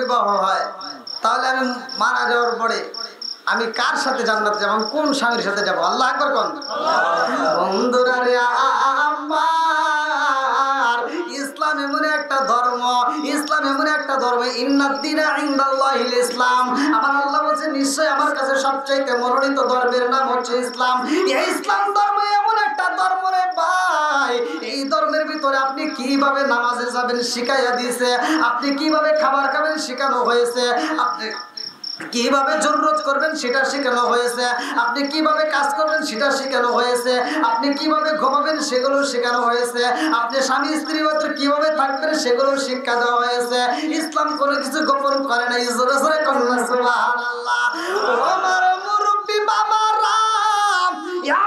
বিবাহ হয়, তাহলে আমি মারা যাওয়ার পরে আমি কার সাথে জান্নাতে যাব, আমি কোন স্বামীর সাথে যাব? আল্লাহ আকবার কোন। বন্ধুরা রে আমার, ইসলাম এমন একটা ধর্ম, ইসলাম এমন একটা ধর্ম, ইন্নাদ-দীনা ইনদাল্লাহিল ইসলাম। আমার আল্লাহ বলেন নিশ্চয় আমার কাছে সবচেয়ে মনোনীত ধর্মের নাম হচ্ছে ইসলাম। এই ইসলাম ধর্ম এমন একটা ধর্ম রে ভাই, এই ধর্মের ভিতরে আপনি কিভাবে নামাজে যাবেন শিখাইয়া দিয়েছে, আপনি কিভাবে খাবার খাবেন শেখানো হয়েছে, আপনি কিভাবে জরুরত করবেন সেটা শেখানো হয়েছে, আপনি কিভাবে কাজ করবেন সেটা শেখানো হয়েছে, আপনি কিভাবে ঘুমাবেন সেগুলো শেখানো হয়েছে, আপনি স্বামী স্ত্রী মাত্র কিভাবে থাকবেন সেগুলো শিক্ষা দেওয়া হয়েছে। ইসলাম কোনো কিছু গোপন করে না। জোরে জোরে কন্যা সুবহানাল্লাহ। আমার মুরব্বি বাবারা,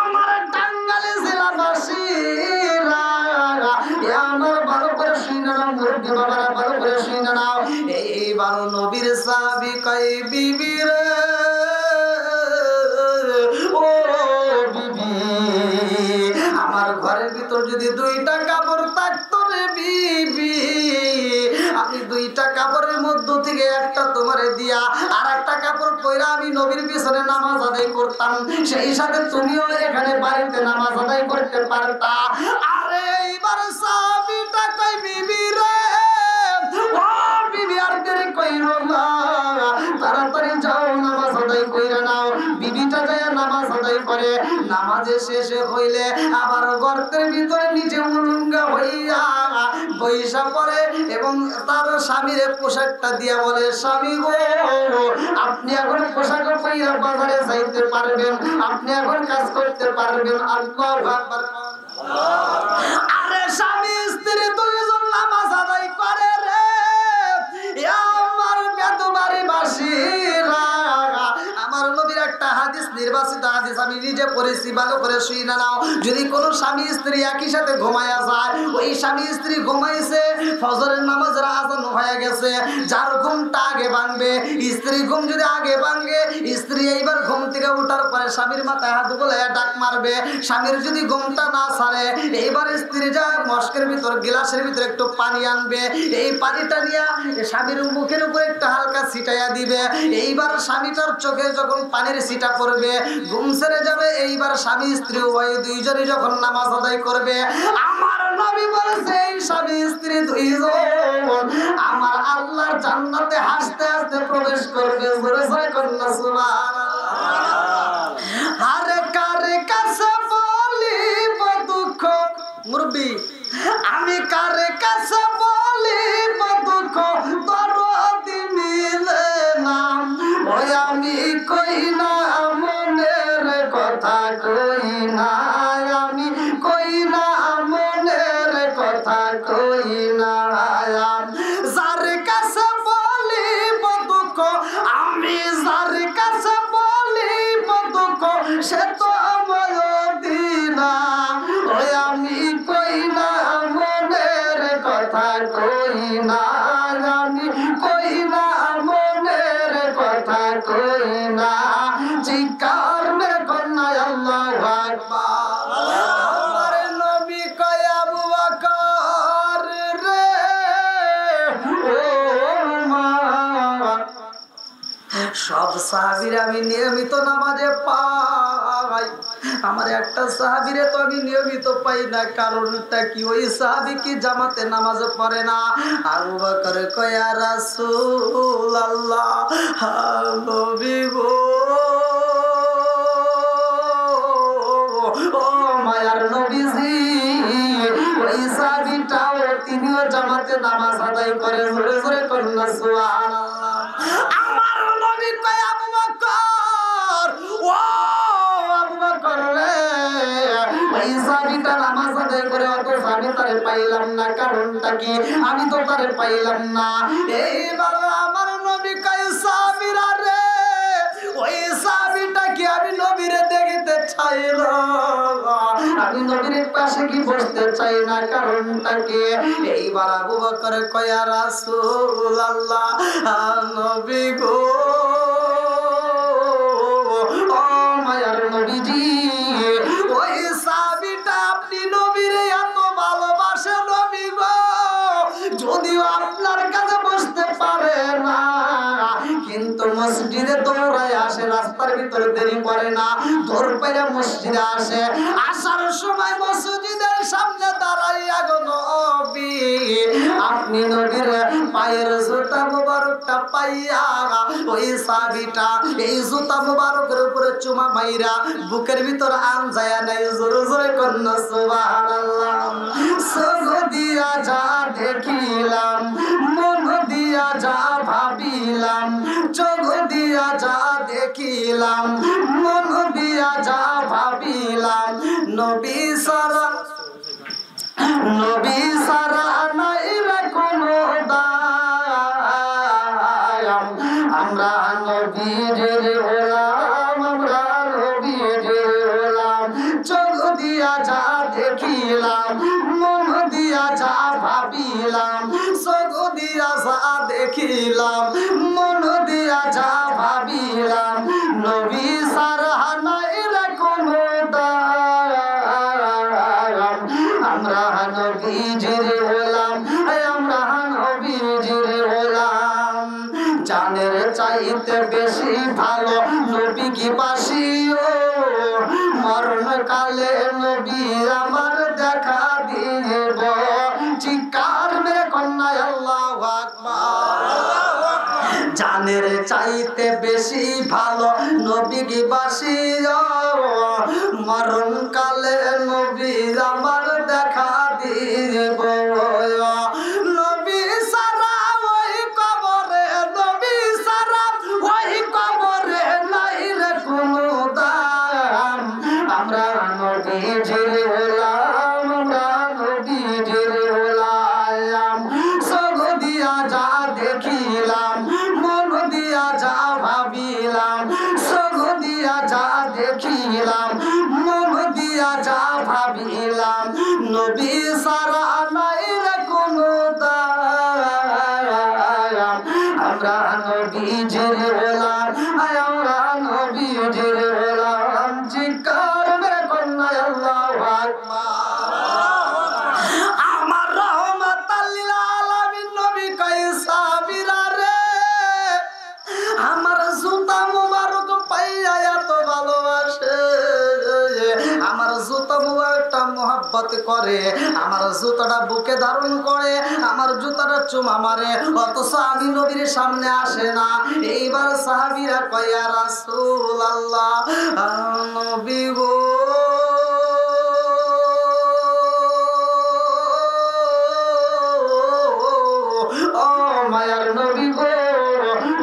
আমার টাঙ্গাইল জেলাবাসীরা, আমার ভালো করে শুনে নাও, মুরব্বি বাবারা ভালো করে শুনে নাও। এইবার নবীর সাহাবী কয় বিবি রে, ও বিবি, আমার ঘরের ভিতর যদি 2টা কাপড় থাকতো রে বিবি, আমি 2টা কাপড়ের মধ্য থেকে একটা তোমারে দিয়া আর একটা কাপড় পয়রা আমি নবীর পিছনে নামাজ আদায় করতাম, সেই সাথে তুমিও এখানে বাড়িতে নামাজ আদায় করতে পারতা। আরে এইবার সাহাবীটা কই বিবি রে, ও বিবি আর দেরি কইরো না, তাড়াতাড়ি যাও নামাজ আদায় কইরা নাও। বিবিটা যায় নামাজ আদায় করে, নামাজে শেষে হইলে আবার গর্তের ভিতরে নিজে উলঙ্গা হইয়া বৈশা পড়ে এবং তার স্বামীর পোশাকটা দিয়া বলে, স্বামী গো আপনি এখন পোশাক পইরা বাজারে যাইতে পারবেন, আপনি এখন কাজ করতে পারবেন। আল্লাহু আকবার। আরে স্বামী স্ত্রী দুইজন নামাজ আদায় করে রে, আমার বেদবাড়ি বাসীরা, আমার নবীর একটা হাদিস, নির্বাচিত হাদিস আমি নিজে পড়েছি, ভালো করে শুনে নাও। যদি কোনো স্বামী স্ত্রী একই সাথে ঘুমায়া যায়, ওই স্বামী স্ত্রী ঘুমাইছে, ফজরের নামাজের আজান হয়ে গেছে, যার ঘুমটা আগে ভাঙবে, স্ত্রী ঘুম যদি আগে ভাঙে, স্ত্রী এইবার ঘুম থেকে উঠার পরে স্বামীর মাথায় হাত বুলাইয়া ডাক মারবে। স্বামীর যদি ঘুমটা না ছাড়ে, এইবার স্ত্রী যা মস্কের ভিতর গ্লাসের ভিতরে একটু পানি আনবে, এই পানিটা নিয়ে স্বামীর মুখের উপরে একটু হালকা ছিটাইয়া দিবে। এইবার স্বামীটার চোখে যখন পানির ছিটা পড়বে, ঘুম ছেড়ে যাবে। এইবার স্বামী স্ত্রী উভয় দুইজনই যখন নামাজ আদায় করবে, আমার নবী বলেছে এই স্বামী স্ত্রী দুইজন আমার আল্লাহর জান্নাতে হাসতে হাসতে প্রবেশ করবে। জোরে জোরে কন্যা সুবহানাল্লাহ। আরে কারে কাছে বলিব দুঃখ, মুরব্বি আমি কারে কাছে বলিব দুঃখ, দরদি মিলে না, ওই আমি কই না মনের কথা, কই না আমি, কই না মনের কথা, কই না। যার কাছে বলিব দুঃখ, আমি যার কাছে বলিব দুঃখ, সে তো আমার দিনা, ওই আমি কই না মনের কথা, কই না আমি, কই না মনের কথা, কই না। চিৎকার মেরে কন্যা আল্লাহু আকবার। আমার নবী কয় আবু বকর রে, ও মা, সব সাহাবীরা আমি নিয়মিত নামাজে পাই, আমার একটা সাহাবীরে তো আমি নিয়মিত পাই না। কারণটা কি? ওই সাহাবী কি জামাতে নামাজ পড়ে না। আবু বকর কয় ইয়া রাসূলুল্লাহ, নবী গো, ও মায়ার নবীজি, ওই সাহাবীটাও তিনিও জামাতে নামাজ আদায় করে। জোরে জোরে কন্যা সুবহানাল্লাহ। আমার নবী কয় আবু বকর, ও আবু বকর রে, এই সাহাবীটা নামাজ আদায় করে, অথচ আমি তারে পাইলাম না। কারণটা কি? আমি তো তারে পাইলাম না। এইবার আমার নবী কয় সাহাবীরা রে, ওই সাহাবীটা কি আমি নবীরে দেখতে চাই না, আমি নবীর পাশে কি বসতে চাই না। কারণটা কি? এইবার আবু বকর কয় ইয়া রাসূলুল্লাহ, নবী গো, ও মায়ার নবীজি, ওই সাহাবীটা আপনি নবীরে এত ভালোবাসে নবী গো, যদিও আপনার কাছে বসতে পারে না, কিন্তু মসজিদে দৌড়ায় আসে, রাস্তার ভিতরে দেরি করে না, দৌড় পাইয়া মসজিদে আসে। আসার সময় মসজিদের সামনে দাঁড়াইয়া গো নবী, আপনি নবীর পায়ের জুতা মুবারকটা পাইয়া ওই সাহাবীটা এই জুতা মুবারকের উপরে চুমা মাইরা বুকের ভিতর আন যায় নাই, জোরে জোরে কন্যা সুবহানাল্লাহ। চোখ দিয়া যা দেখিলাম, মন দিয়া যা ভাবিলাম, চোখ দিয়া যা দেখিলাম, মন দিয়া যা ভাবিলাম, নবী সারা নবী সারা নাই রে কোনো দায়াম, আমরা নবীর গোলাম, আমরা নবীর গোলাম। চোখ দিয়া যা দেখিলাম, মন দিয়া যা ভাবিলাম, চোখ দিয়া যা দেখিলাম, মন দিয়া যা ভাবিলাম, নবী সারা নাই রে কোনো দায়াম, আমরা নবীজির গোলাম, আমরা নবীজির গোলাম। জানের চাইতে বেশি ভালো নবী কি বাসিও, মরণ কালে নবী আমার দেখা দিব, চিৎকার মেরে কন্যা আল্লাহু আকবার। জানের চাইতে বেশি ভালো নবী কি বাসিও, মরণ কালে নবী আমার দেখা দিব, নবী সারা ওই কবরে, নবী সারা ওই কবরে নাই রে কোনো দাম, আমরা নবীজির গোলাম, আমরা নবীজির গোলাম। চোখ দিয়া যা দেখিলাম, মন দিয়া যা ভাবিলাম, চোখ দিয়া যা দেখিলাম, মন দিয়া যা ভাবিলাম, নবী সারা নাই রে কোনো দায়াম, আমরা নবীজির গোলাম, আমরা নবীজির গোলাম। চিৎকার মেরে কন্যা আল্লাহু আকবার। আমার রহমাতাল লিল আলামিন নবী কয় সাহাবীরা রে, আমার জুতা মুবারক পাইয়া এত ভালোবাসে, আমার জুতা মুবারকটা মোহাব্বত করে, আমার জুতাটা বুকে ধারণ করে, আমার জুতাটা চুমা মারে, অথচ আমি নবীর সামনে আসে না। এইবার সাহাবীরা কয় ইয়া রাসূলুল্লাহ, নবী গো ও মায়ার নবী গো,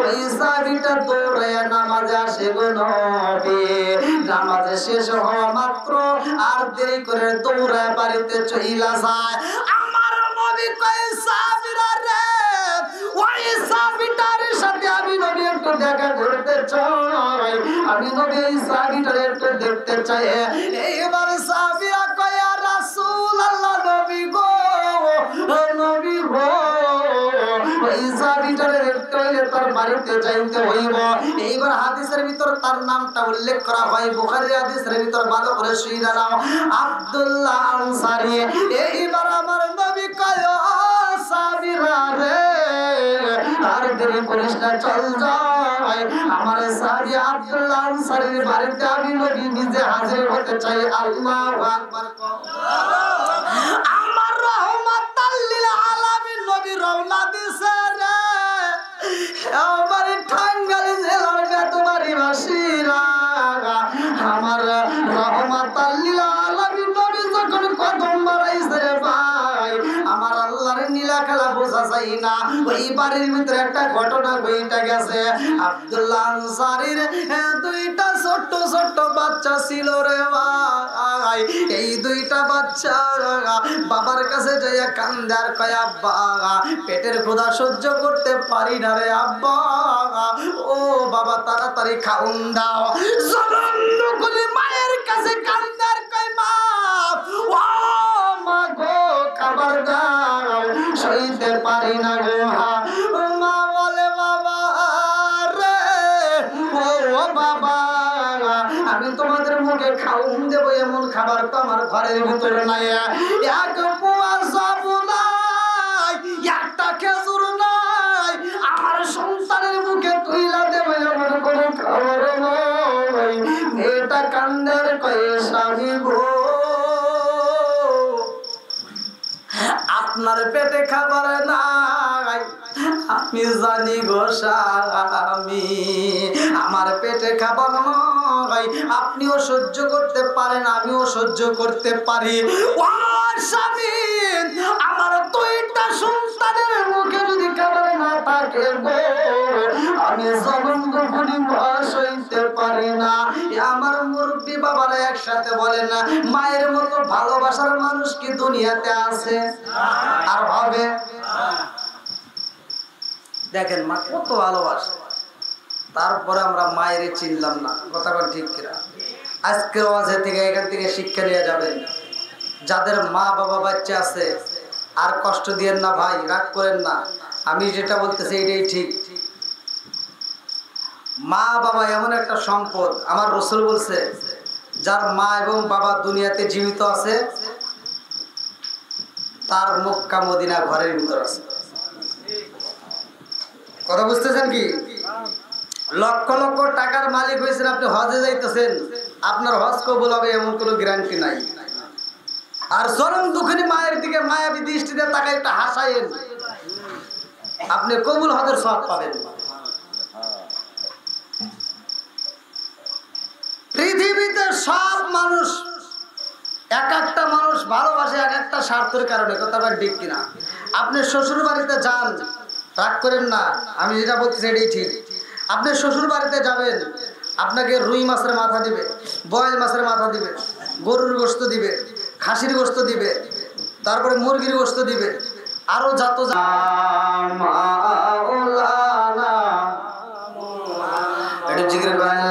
ওই সাহাবীটা দৌড়ে নামাজে আসে গো নবী, নামাজ শেষ হওয়া মাত্র আর দেরি করে দৌড়ে বাড়িতে চইলা যায়। আমার নবী কয় সাহাবীরা রে, ওই সাহাবীটার সাথে আমি নবী একটু দেখা করতে চাই, আমি নবী এই সাহাবীটার একটু দেখতে চাই। এইবার সাহাবীরা কয় ইয়া রাসূলুল্লাহ, নবী গো, নবী গো, ওই সাহাবীটার একটু তার বাড়িতে যাইতে হইব। এইবার হাদিসের ভিতর তার নামটা উল্লেখ করা হয়, বুখারীর হাদিসের ভিতর ভালো করে শুইরা নাও, আব্দুল্লাহ আনসারী। এইবার আমার নবী কয় ও সাহাবীরা রে, আর দেরি করিস না, চল যাই, আমার সাহাবী আব্দুল্লাহ আনসারীর বাড়িতে আমি নবী নিজে হাজির হতে চাই। আল্লাহু আকবার। আমার রহমাতাল লিল আলামিন নবী রওনা দিছে রে, আমার টাঙ্গাইল জেলার বেতবাড়ি বাসীরা, আমার রহমাতাল লিল আলামিন নবী যখন কদম বাড়াইছে ভাই, আমার আল্লাহর নীলা খেলা বোঝা যায় না। ওই বাড়ির ভিতরে একটা ঘটনা ঘটে গেছে। আব্দুল্লাহ আনসারীর দুইটা ছোট্ট ছোট্ট বাচ্চা ছিল রে ভাই, এই দুইটা বাচ্চা বাবার কাছে যাইয়া কান্দার কয় আব্বা, পেটের ক্ষুধা সহ্য করতে পারি না রে আব্বা, ও বাবা তাড়াতাড়ি খাউন দাও। জনন্য করে মায়ের কাছে কান্দার কয় মা, ও মা গো খাবার দাও, সইতে পারি না গো। মা বলে বাবা রে, ও বাবা, আমি তোমাদের মুখে খাউন দেবো এমন খাবার তো আমার ঘরের ভিতরে নাই, এক পোয়া সাবু নাই, একটা খেজুর নাই, আমার সংসারের মুখে তুইলা দেবো পেটে খাবার নাই, আমি জানি গো স্বামী আমার পেটে খাবার নাই, আপনিও সহ্য করতে পারেন, আমিও সহ্য করতে পারি। ও স্বামী, আমার দুইটা সন্তানের মুখে যদি খাবার না থাকে গো, আমি জনম দুঃখনি সইতে পারি না। আমার মুরব্বী বাবারা একসাথে বলে না, মায়ের মতো ভালোবাসার মানুষ কি দুনিয়াতে আছে আর হবে? দেখেন মা কত ভালোবাসে, তারপরে আমরা মায়ের চিনলাম না। কথা বল ঠিক কিনা? আজকের ওয়াজে থেকে এখান থেকে শিক্ষা নিয়ে যাবেন, যাদের মা বাবা বাচ্চা আছে আর কষ্ট দিয়েন না ভাই, রাগ করেন না। আমি যেটা বলতেছি এটাই ঠিক। মা বাবা এমন একটা সম্পদ, আমার রাসূল বলছে যার মা এবং বাবা দুনিয়াতে জীবিত আছে তার মক্কা মদিনা ঘরের ভিতর আছে। কথা বুঝতেছেন কি? লক্ষ লক্ষ টাকার মালিক হয়েছেন, আপনি হজে যাইতেছেন, আপনার হজ কবুল হবে এমন কোনো গ্যারান্টি নাই। আর চরম দুঃখিনী মায়ের দিকে মায়াবী দৃষ্টিতে তাকে একটা হাসায়েন, আপনি কবুল হজের সওয়াব পাবেন। পৃথিবীতে সব মানুষ, এক একটা মানুষ ভালোবাসে এক একটা স্বার্থের কারণে। কথা বল ঠিক কিনা? আপনি শ্বশুর বাড়িতে যান, রাগ করেন না, আমি যেটা বলতেছি এটাই ঠিক। আপনি শ্বশুর বাড়িতে যাবেন, আপনাকে রুই মাছের মাথা দিবে, বয়েল মাছের মাথা দিবে, গরুর গোশত দিবে, খাসির গোশত দিবে, তারপরে মুরগির গোশত দিবে, আরো যত জিকির করেন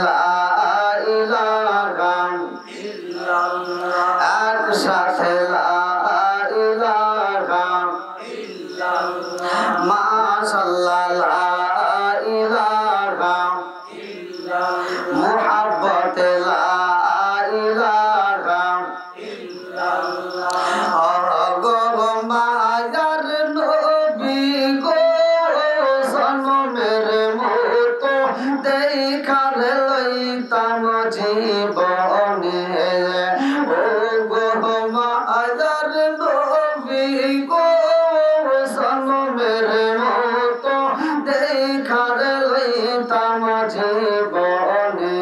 একসাথে মাশাআল্লাহ মুহাব্বতে লা ইলাহা ইল্লাল্লাহ। গো মায়ার নবী গো জনমের মতো দেখার লইতাম জীবনে। ও গো মায়ার নবী গো জনমের মতো দেখার লইতাম জীবনে।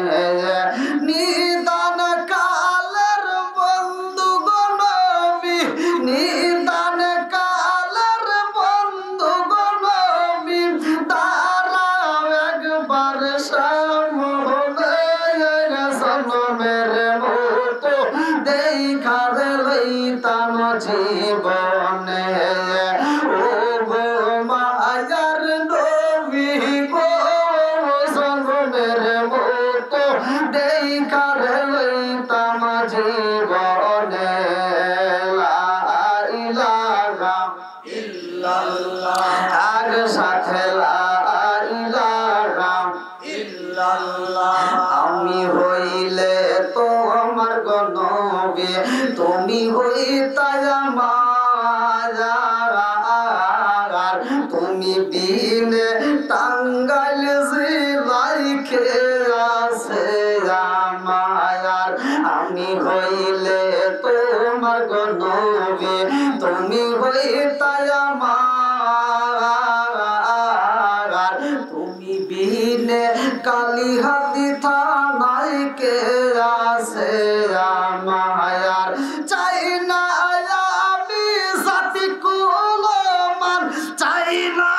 নিদান কালের বন্ধু গো নবী, নিদান কালের বন্ধু গো নবী, তারাও একবার সামনে জনমের মতো দেখার লইতাম জীবনে। ও গো মায়ার নবী গো জনমের মতো দেখার লইতাম জীবনে। লা ইলাহা ইল্লাল্লাহ একসাথে লা ইলাহা ইল্লাল্লাহ। আমি হইলে তোমার গো নবী, তুমি হইতা আমার, তুমি বিনে টাঙ্গাইল জেলায় কে আছে আমার। আমি হইলে তোমার গো নবী, তুমি হইতা আমার, তুমি বিনে কালিহাতি থানায় কে আছে আমার। চাই না আমি জাতি কুলমান, চাই না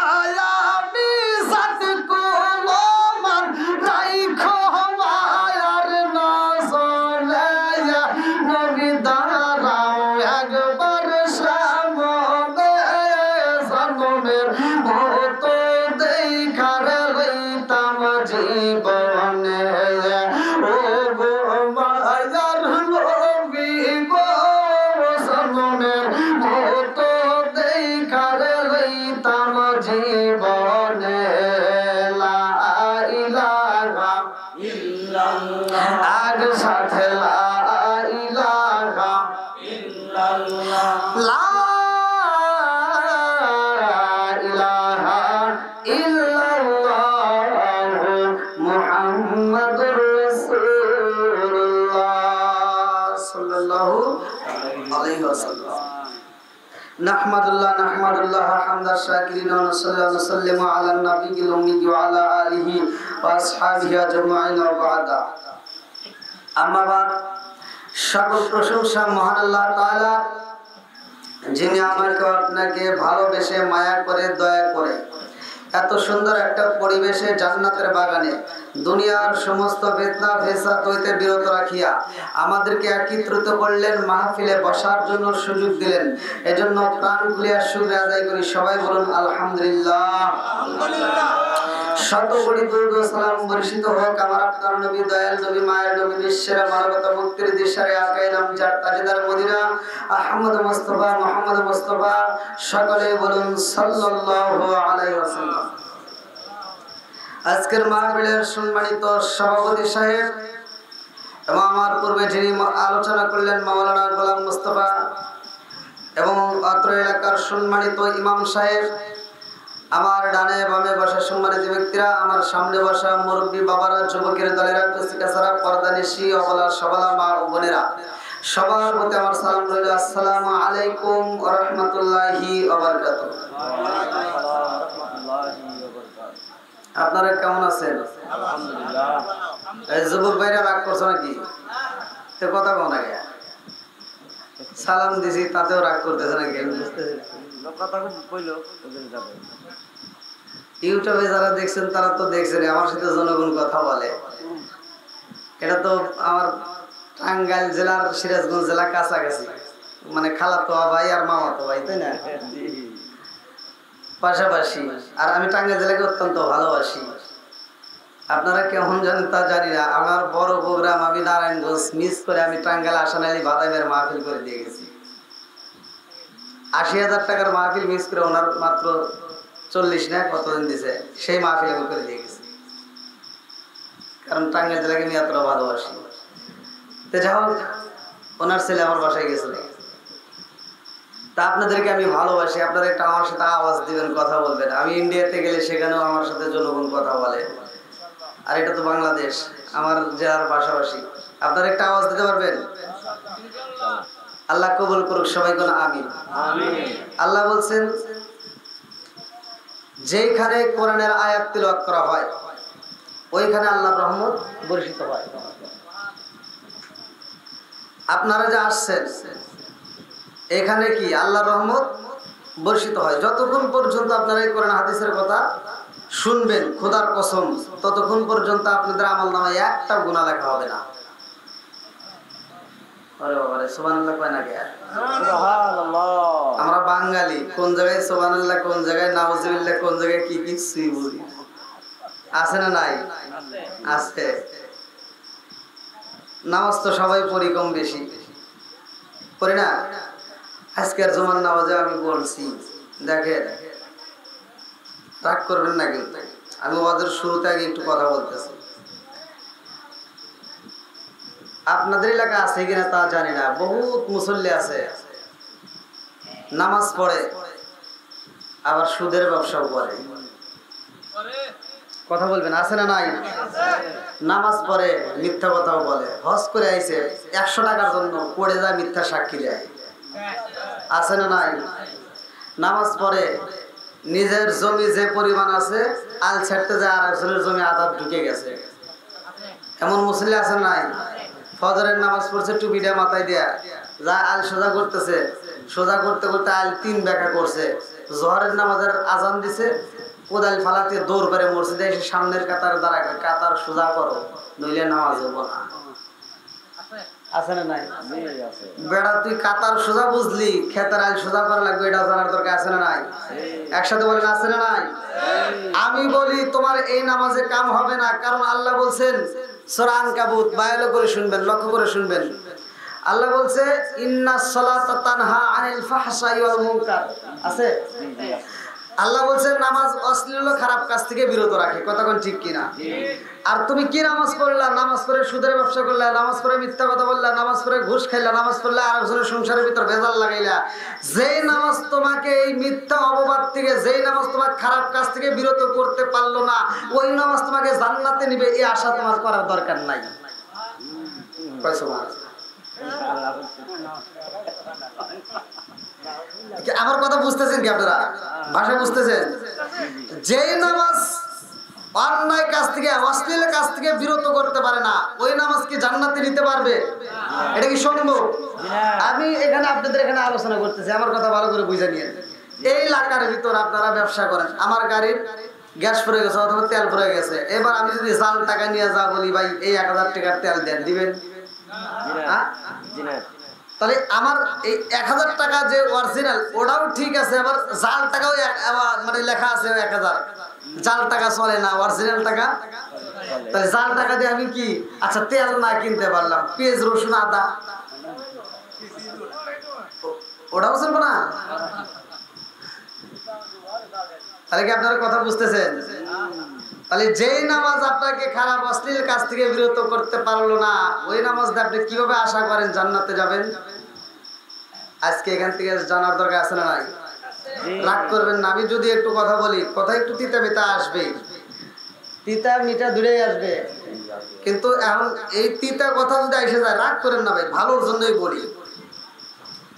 আমি জাতি কুলমান, রাইখো মায়ার নজরে নবী দাঁড়াও একবার সামনে জনমের মতো দেখার লইতাম জীবনে। ও গো মায়ার নবী গো জনমের মতো দেখার লইতাম জীবনে। লা ইলাহা ইল্লাল্লাহ একসাথে লা ইলাহা ইল্লাল্লাহ। লা ইলাহা ইল্লাল্লাহ মুহাম্মাদুর রাসূলুল্লাহ সাল্লাল্লাহু আলাইহি ওয়াসাল্লাম। নাহমাদুল্লাহ হামদাশ শাকিরিন ওয়া নাসাল্লিমু আলা নাবিয়িল উম্মি ওয়া আলা আলিহি ওয়া আসহাবিহি আজমাইন ওয়া বা'দা। আম্মা বাদ, সকল প্রশংসা মহান আল্লাহ তাআলা, যিনি আমাকে আপনাকে ভালোবেসে মায়া করে দয়া করে এত সুন্দর একটা পরিবেশে জান্নাতের বাগানে দুনিয়ার সমস্ত ফিতনা ফেসাদ হইতে বিরত রাখিয়া আমাদেরকে একত্রিত করলেন, মাহফিলে বসার জন্য সুযোগ দিলেন। এজন্য প্রাণ খুলিয়া শুকরিয়া আদায় করি। সবাই বলুন আলহামদুলিল্লাহ। শত কোটি দুরূদ ও সালাম বর্ষিত হোক আমার আপনার নবী, দয়াল নবী, মায়ের নবী, বিশ্বের মানবতা মুক্তির দিশারে আকায়ে নামজার তাজদার মদিনা আহমদ মুস্তাফা মুহাম্মদ মুস্তাফা, সকলে বলুন সাল্লাল্লাহু আলাইহি ওয়াসাল্লাম। আজকের মাহফিলের সম্মানিত সভাপতি সাহেব এবং আমার পূর্বে যিনি আলোচনা করলেন মাওলানা গোলাম মুস্তাফা, এবং অত্র এলাকার সম্মানিত ইমাম সাহেব, আমার ডানে বামে বসা সম্মানিত ব্যক্তিরা, আমার সামনে বসা মুরব্বী বাবারা, যুবকের দলেরা, কুচিকাচারা, পর্দানিশী, অবলা সবলা মা ও বোনেরা, সবার প্রতি আমার সালাম রইল। আসসালামু আলাইকুম ওয়া রাহমাতুল্লাহি ওয়া বারাকাতুহু। আপনারা কেমন আছেন? আলহামদুলিল্লাহ। এই যুবক ভাইরা রাগ করছে নাকি? তো কথা কোন আগে সালাম দিছি তাতেও রাগ করতেছে নাকি? কথা কইলো ওদের যাবে। ইউটিউবে যারা দেখছেন তারা তো দেখছেন আমার সাথে জনগণ কথা বলে। এটা তো আমার টাঙ্গাইল জেলার সিরাজগঞ্জ জেলা কাছাকাছি, মানে খালাতো ভাই আর মামাতো ভাই, তাই না? পাশাপাশি। আর আমি টাঙ্গাইল জেলাকে অত্যন্ত ভালোবাসি। আপনারা কেমন জানেন তা জানি না, আমার বড় প্রোগ্রাম আমি নারায়ণগঞ্জ মিস করে আমি টাঙ্গাইল আসানালি বাদামের মাহফিল করে দিয়ে গেছি। ৮০,০০০ টাকার মাহফিল মিস করে ওনার মাত্র 40 না কতদিন দিছে, সেই মাহফিল আমি করে দিয়ে গেছি। কারণ টাঙ্গাইল জেলাকে আমি এতটা ভালোবাসি। তো যাই হোক, ওনার ছেলে আমার বাসায় গেছিল। তা আপনাদেরকে আমি ভালোবাসি। আপনারা একটা আমার সাথে আওয়াজ দিবেন, কথা বলবেন। আমি ইন্ডিয়াতে গেলে সেখানেও আমার সাথে জনগণ কথা বলে, আর এটা তো বাংলাদেশ, আমার জেলার পাশাপাশি। আপনারা একটা আওয়াজ দিতে পারবেন? আল্লাহ কবুল করুক। সবাই কোন আমিন। আল্লাহ বলছেন, যেখানে কোরআনের আয়াত তিলাওয়াত করা হয় ওইখানে আল্লাহর রহমত বর্ষিত হয়। আপনারা যে আসছেন এখানে কি আল্লাহর রহমত বর্ষিত হয়। যতক্ষণ পর্যন্ত আপনারা এই কোরআন হাদিসের কথা শুনবেন, খোদার কসম, ততক্ষণ পর্যন্ত আপনাদের আমলনামায় একটা গুনাহ লেখা হবে না। আরে বাবা রে, সুবহানাল্লাহ কয় না কে? সুবহানাল্লাহ। আমরা বাঙালি কোন জায়গায় সুবহানাল্লাহ, কোন জায়গায় নাউজুবিল্লাহ, কোন জায়গায় কি কিছুই বুঝি। আছে না নাই? আছে। নামাজ তো সবাই পড়ি কম বেশি, পড়ি না? আজকের জমান নামাজে আমি বলছি, দেখেন রাগ করবেন না কিন্তু, আমি ওদের শুরুতে আগে একটু কথা বলতেছি। আপনাদের এলাকা আছে কিনা তা জানি না, বহুত মুসল্লি আছে নামাজ পড়ে আবার সুদের ব্যবসাও করে। কথা বলবেন, আছে না নাই? নামাজ পড়ে মিথ্যা কথাও বলে। হজ করে আইছে 100 টাকার জন্য পড়ে যায়, মিথ্যা সাক্ষী দেয়। আছে না নাই? নামাজ পড়ে নিজের জমি যে পরিমাণ আছে আল ছাড়তে যায়, আর একজনের জমি আদাব ঢুকে গেছে। এমন মুসল্লি আছে নাই? ফজরের নামাজ পড়ছে টুপিটা মাথায় দেয়া, যা আল সোজা করতেছে, সোজা করতে করতে আল 3 ব্যাখ্যা করছে। জোহরের নামাজের আজান দিছে, কোদাল ফালাতে দৌড় করে মসজিদে এসে সামনের কাতার দাঁড়ায়, কাতার সোজা করো নইলে নামাজ হবো না। আছে না নাই? বেড়া তুই কাতার সোজা বুঝলি, খেতার আল সোজা করা লাগবে, এটা জানার দরকার আছে না নাই? একসাথে বলেন আছে না নাই? আমি বলি তোমার এই নামাজে কাম হবে না, কারণ আল্লাহ বলছেন সূরা আনকাবুত, ভালো করে শুনবেন, লক্ষ্য করে শুনবেন। আল্লাহ বলছে ইন্নাস সালাতা তানহা আনিল ফাহশাই ওয়াল মুনকার। আছে? আল্লাহ বলছে নামাজ অশ্লীল খারাপ কাজ থেকে বিরত রাখে। কথা কোন ঠিক কিনা? আর তুমি কি নামাজ পড়লা? নামাজ পড়ে সুদের ব্যবসা করলা, নামাজ পড়ে মিথ্যা কথা বললা, নামাজ পড়ে ঘুষ খাইলা, নামাজ পড়লে আরেকজনের সংসারের ভিতর ভেজাল লাগাইলা। যেই নামাজ তোমাকে এই মিথ্যা অপবাদ থেকে, যেই নামাজ তোমাকে খারাপ কাজ থেকে বিরত করতে পারলো না, ওই নামাজ তোমাকে জান্নাতে নিবে, এই আশা তোমার করার দরকার নাই। আমার কথা বুঝতেছেন কি আপনারা? ভাষা বুঝতেছেন? যেই নামাজ অন্যায় কাজ থেকে, অশ্লীল কাজ থেকে বিরত করতে পারে না, ওই নামাজ কি জান্নাতে নিতে পারবে? এটা কি সম্ভব? আমি এখানে আপনাদের এখানে আলোচনা করতেছি, আমার কথা ভালো করে বুঝে নিয়ে। এই এলাকার ভিতর আপনারা ব্যবসা করেন, আমার গাড়ির গ্যাস পড়ে গেছে অথবা তেল পড়ে গেছে, এবার আমি যদি জাল টাকা নিয়ে যা বলি ভাই এই 1000 টাকার তেল দেন, দিবেন? তাহলে আমার এই 1000 টাকা যে অরিজিনাল ওটাও ঠিক আছে, আবার জাল টাকাও মানে লেখা আছে 1000, জাল টাকা চলে না, অরিজিনাল টাকা। তাহলে জাল টাকা দিয়ে আমি কি আচ্ছা তেল না কিনতে পারলাম, পেঁয়াজ রসুন আদা ওটাও চলবো না? তাহলে কি আপনারা কথা বুঝতেছেন? তাহলে যেই নামাজ আপনাকে খারাপ অশ্লীল কাজ থেকে বিরত করতে পারলো না, ওই নামাজ দিয়ে আপনি কিভাবে আশা করেন জান্নাতে যাবেন? আজকে এখান থেকে জানার দরকার আছে না নাই? রাগ করবেন না, আমি যদি একটু কথা বলি, কথা একটু তিতা মিতা আসবে, তিতা মিঠা দূরেই আসবে, কিন্তু এখন এই তিতা কথা যদি এসে যায় রাগ করেন না ভাই, ভালোর জন্যই বলি।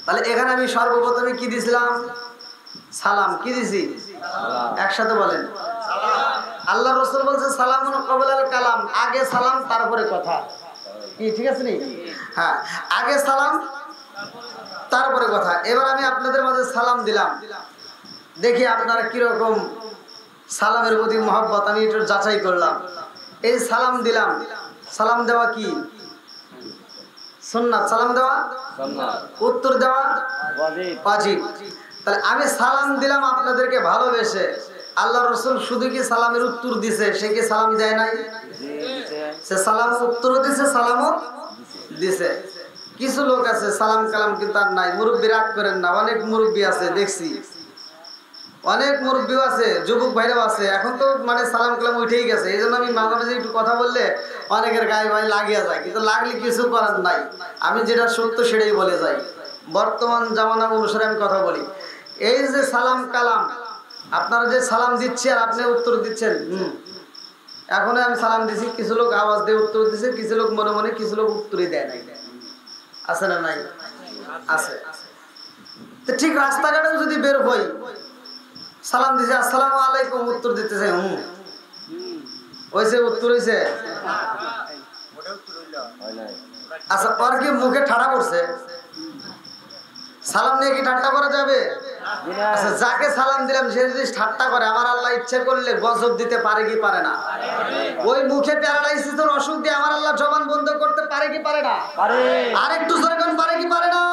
তাহলে এখানে আমি সর্বপ্রথমে কি দিছিলাম? সালাম। কি দিছি? একসাথে বলেন। আল্লাহ রাসূল বলছে সালামুন ক্বাবলাল কালাম, আগে সালাম তারপরে কথা। কি ঠিক আছে নি? হ্যাঁ, আগে সালাম তারপরে কথা। এবার আমি আপনাদের মাঝে সালাম দিলাম, দেখি আপনারা কিরকম সালামের প্রতি মহব্বত, আমি একটু যাচাই করলাম। এই সালাম দিলাম, সালাম দেওয়া কি সুন্নাত? সালাম দেওয়া সুন্নাত, উত্তর দেওয়া ওয়াজিব। তাহলে আমি সালাম দিলাম আপনাদেরকে ভালোবেসে, আল্লাহ রাসূল শুধু কি সালামের উত্তর দিছে, সে কি সালাম দেয় নাই? সে সালাম উত্তর দিছে, সালামও দিছে। কিছু লোক আছে সালাম কালাম কিন্তু আর নাই। মুরব্বী রাগ করেন না, অনেক মুরব্বী আছে দেখছি, অনেক মুরব্বীও আছে, যুবক ভাইরাও আছে, এখন তো মানে সালাম কালাম উঠেই গেছে। এই জন্য আমি মাঝে মাঝে একটু কথা বললে অনেকের গায়ে ভাই লাগিয়ে যায়, কিন্তু লাগলে কিছু করার নাই। আমি যেটা সত্য সেটাই বলে যাই, বর্তমান জামানা অনুসারে আমি কথা বলি। এই যে সালাম কালাম, আপনারা যে সালাম দিচ্ছি আর আপনি উত্তর দিচ্ছেন, এখনই আমি সালাম দিছি, কিছু লোক আওয়াজ দিয়ে উত্তর দিচ্ছে, কিছু লোক মনে মনে, কিছু লোক উত্তরই দেয় নাই। আছে না নাই? আছে। তো ঠিক রাস্তাঘাটেও যদি বের হই, সালাম দিছে আসসালামু আলাইকুম, উত্তর দিতেছে হয়েছে, উত্তর হয়েছে। আচ্ছা, ওর কি মুখে ঠাড়া পড়ছে? সালাম নিয়ে কি ঠাট্টা করা যাবে? আচ্ছা, যাকে সালাম দিলাম সে যদি ঠাট্টা করে, আমার আল্লাহ ইচ্ছে করলে গজব দিতে পারে কি পারে না? ওই মুখে প্যারালাইসিসের অসুখ দিয়ে আমার আল্লাহ জবান বন্ধ করতে পারে কি পারে না? আরেকটু জোরে কোন পারে কি পারে না?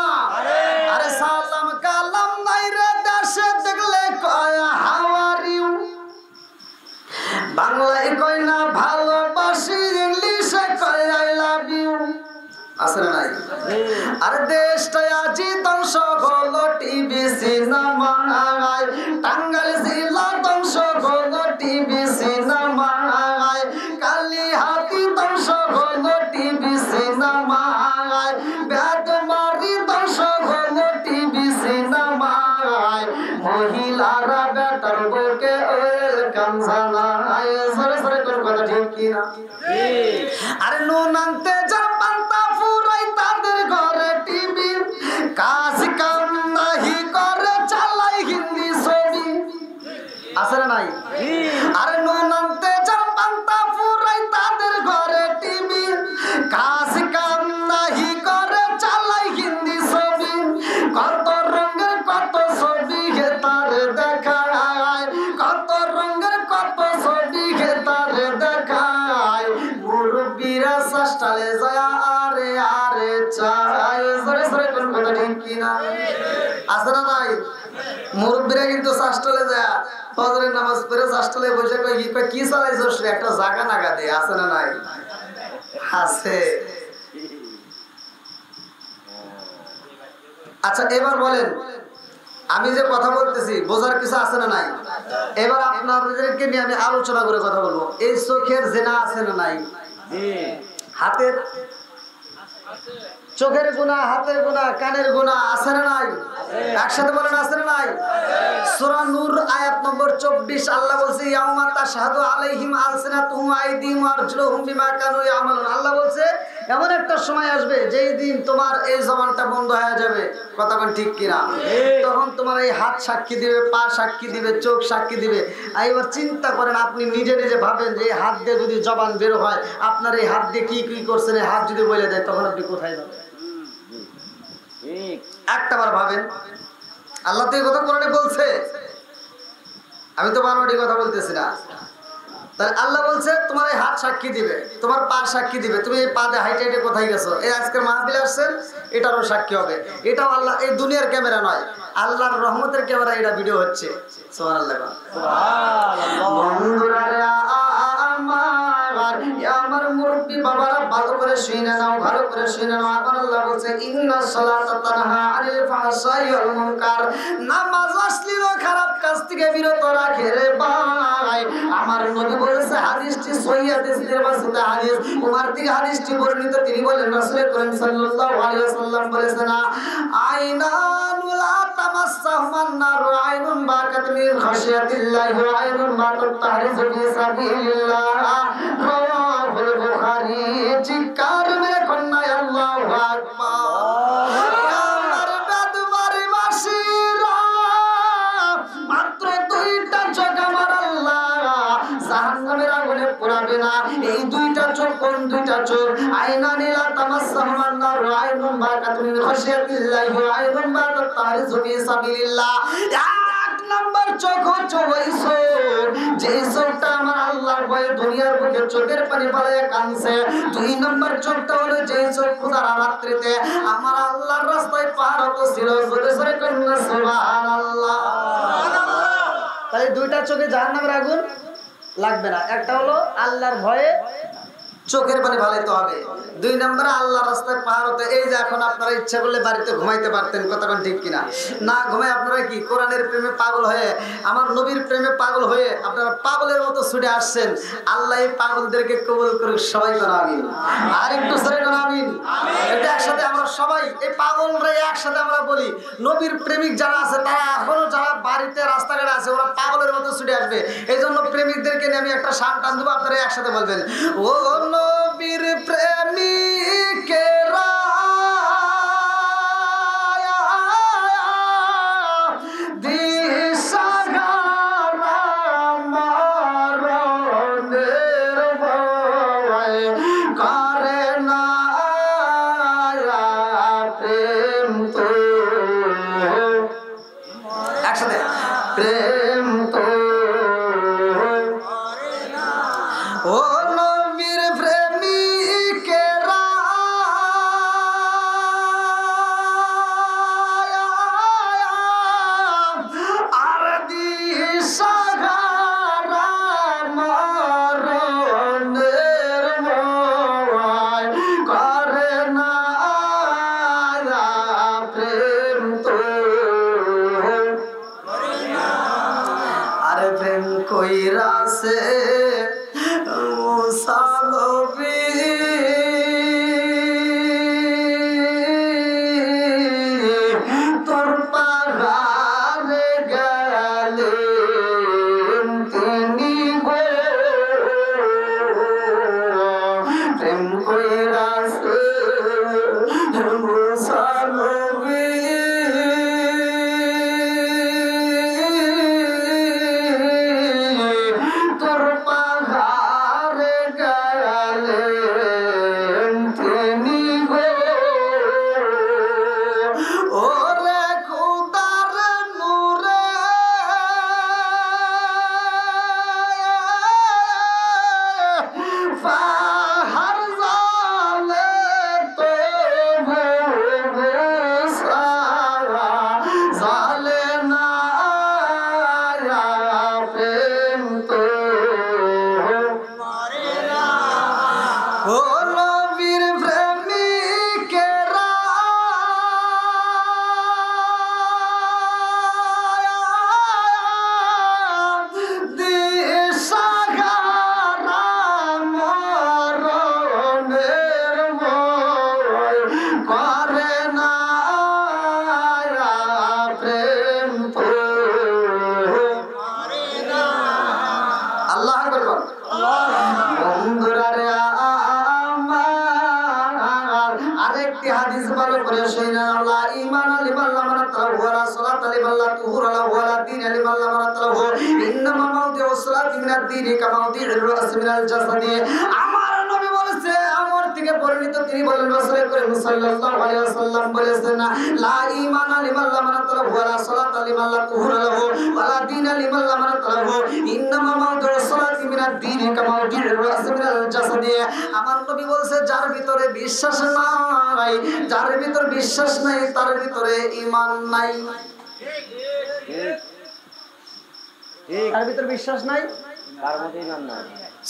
আরে সালাম কালাম নাই রে দেশে দেখলে কয় হাউ আর ইউ, বাংলায় কয় না ভালোবাসি, ইংলিশে কয় আই লাভ ইউ। আছে না নাই? আরে দেশটা আজি ধ্বংস হলো টিভি সিনেমায়, টাঙ্গাইল জেলা ধ্বংস হলো টিভি সিনেমায়, কালিহাতি ধ্বংস হলো টিভি সিনেমায়, বেদমারি ধ্বংস হলো টিভি সিনেমায়, মহিলারা বেটার বউকে ওয়েলকাম জানায়। সরে সরে কোন কথা ঠিক কি না? আরে নুন আনতে যার পান্তা ফুরাই তাদের ঘরে টিভি, কাজ কাম নাহি করে চালাই হিন্দি ছবি। আছে না নাই? আরে নুন আনতে যার পান্তা ফুরাই তাদের ঘরে টিভি, কাজ কাম নাহি করে চালাই হিন্দি ছবি, কত রঙের কত ছবি হে তার দেখায়, কত রঙের কত ছবি হে তার দেখায়, মুরব্বীরা সাস্টালে যায় আরে আরে চাই। সরে সরে কোন কথা ঠিক কি না? আছে না নাই? মুরব্বীরা কিন্তু সাস্টালে যায়, ফজরের নামাজ পড়ে সাস্টালে বসে কই কি চালাইছস রে, একটা জায়গা নাগা দে। আছে না নাই? আছে। আচ্ছা, এবার বলেন, আমি যে কথা বলতেছি বোঝার কিছু আছে না নাই? এবার আপনাদেরকে নিয়ে আমি আলোচনা করে কথা বলবো। এই চোখের জিনা আছে না নাই? হাতের চোখের গুনাহ, হাতের গুনাহ, কানের গুনাহ আছে না নাই? একসাথে বলেন আছে না নাই? সূরা নূর আয়াত নম্বর 24 আল্লাহ বলছে ইয়াউমা তাশহাদু আলাইহিম আলসিনাতুহুম আইদিহিম ওয়া আরজুলুহুম বিমা কানু ইয়ামালুন। আল্লাহ বলছে এমন একটা সময় আসবে যেই দিন তোমার এই জবানটা বন্ধ হয়ে যাবে, কথা কোন ঠিক কিনা? তখন তোমার এই হাত সাক্ষী দিবে, পা সাক্ষী দিবে, চোখ সাক্ষী দিবে। আর এবার চিন্তা করেন, আপনি নিজে নিজে ভাবেন যে এই হাত দিয়ে যদি জবান বের হয়, আপনার এই হাত দিয়ে কি কি করছেন, এই হাত যদি বলে দেয়, তখন আপনি কোথায় যাবেন? একটাবার ভাবেন। আল্লাহ তো এই কথা কোরআনে বলছে, আমি তো বানোয়ারি কথা বলতেছি না। তাহলে আল্লাহ বলছে তোমার এই হাত সাক্ষী দিবে, তোমার পা সাক্ষী দিবে, তুমি এই পা দিয়ে হাইটে হাইটে কোথায় গেছো, এই আজকের মাহফিলে আসছেন, এটারও সাক্ষী হবে। এটাও আল্লাহ, এই দুনিয়ার ক্যামেরা নয়, আল্লাহর রহমতের ক্যামেরা, এটা ভিডিও হচ্ছে। সুবহানাল্লাহ। বন্ধুরা রে আমার মুরব্বি বাবারা, ভালো করে শুনে নাও, ভালো করে শুনে নাও। আমার আল্লাহ বলছে ইন্নাস সালাতা তানহা আনিল ফাহশাই ওয়াল মুনকার, নামাজ অশ্লীল খারাপ কাজ থেকে বিরত রাখে রে ভাই। আমার নবী বলেছে, হাদিসটি সহিহ হাদিসের মাসুদ হাদিস, উমর থেকে হাদিসটি বর্ণিত, তিনি বলেন রাসূল করিম সাল্লাল্লাহু আলাইহি ওয়াসাল্লাম বলেছেন, আইনান লা তামাসসাহুমান নার, আইনুন বাকাত মিন খাশিয়াতিল্লাহি ওয়া আইনুন বাকাত তাহরিজু ফি সাবিলিল্লাহ। রাওয়াহুল বুখারী। চিৎকার মেরে কন্যা আল্লাহু আকবার। আমার বেদবাড়ি বাসীরা, মাত্র দুইটা চোখ আমার আল্লাহ জাহান্নামের আগুনে পোড়াবে না। এই দুইটা চোখ কোন দুইটা চোখ? আইনানি লা তামাসসাহুমান নার, আইনুন বাকাত মিন খাশিয়াতিল্লাহি ওয়া আইনুন বাকাত তাহরিজু ফি সাবিলিল্লাহ। এক নাম্বার চোখ হচ্ছে ওই চোখ, যে চোখটা আমার আল্লাহর ভয়ে দুনিয়ার বুকে চোখের পানি ফেলায় কাঁদছে। দুই নাম্বার চোখটা হলো যে চোখ খোদার রাত্রিতে আমার আল্লাহর রাস্তায় পার হতো ছিল। জোরে জোরে কন্যা সুবহানাল্লাহ। তাই দুইটা চোখে জাহান্নামের আগুন লাগবে না। একটা হলো আল্লাহর ভয়ে চোখের পানি ফেলাইতে হবে, দুই নম্বরে আল্লাহর রাস্তায় পার হতে। এই যে এখন আপনারা ইচ্ছা করলে বাড়িতে ঘুমাইতে পারতেন, কথা কোন ঠিক কিনা? না ঘুমাই আপনারা কি কোরআনের প্রেমে পাগল হয়ে, আমার নবীর প্রেমে পাগল হয়ে আপনারা পাগলের মতো ছুটে আসছেন। আল্লাহ এই পাগলদেরকে কবুল করুক, সবাই করে আমিন। আর একটু সরে করে আমিন। এটা একসাথে আমরা সবাই এই পাগলরা একসাথে আমরা বলি, নবীর প্রেমিক যারা আছে তারা এখনো যারা বাড়িতে রাস্তাঘাটে আছে, ওরা পাগলের মতো ছুটে আসবে। এই জন্য প্রেমিকদেরকে নিয়ে আমি একটা শান টান দেবো, আপনারা একসাথে বলবেন, ও নবীর প্রেমিকেরা দিশাহারা মরণের ভয় করে না প্রেম তো, একসাথে প্রেম তো ও নবীর প্রেমিকেরা আর দিশাহারা মরণের ভয় করে না প্রেম তো। আরে প্রেম কইরাছে দীনা লিমান লা মানাতা লাহু ইন্নামা মাওদিউস সালাতি মিনাদ দীনি কামাওদিউর রাসি মিনাল জাসাদি। আমার নবী বলেছে, আমার থেকে বর্ণিত, তিনি বলেন রাসূল করিম সাল্লাল্লাহু আলাইহি ওয়াসাল্লাম বলেছেন, লা ঈমানা লিমান লা মানাতা লাহু ওয়া লা সালাতা লিমান লা তুহুরা লাহু ওয়া লা দীনা লিমান লা মানাতা লাহু ইন্নামা মাওদিউস সালাতি মিনাদ দীনি কামাওদিউর রাসি মিনাল জাসাদি। আমার নবী বলেছে, যার ভিতরে বিশ্বাস নাই, যার ভিতরে বিশ্বাস নাই তার ভিতরে ঈমান নাই। তার ভিতরে বিশ্বাস নাই, তার মধ্যে ঈমান নাই।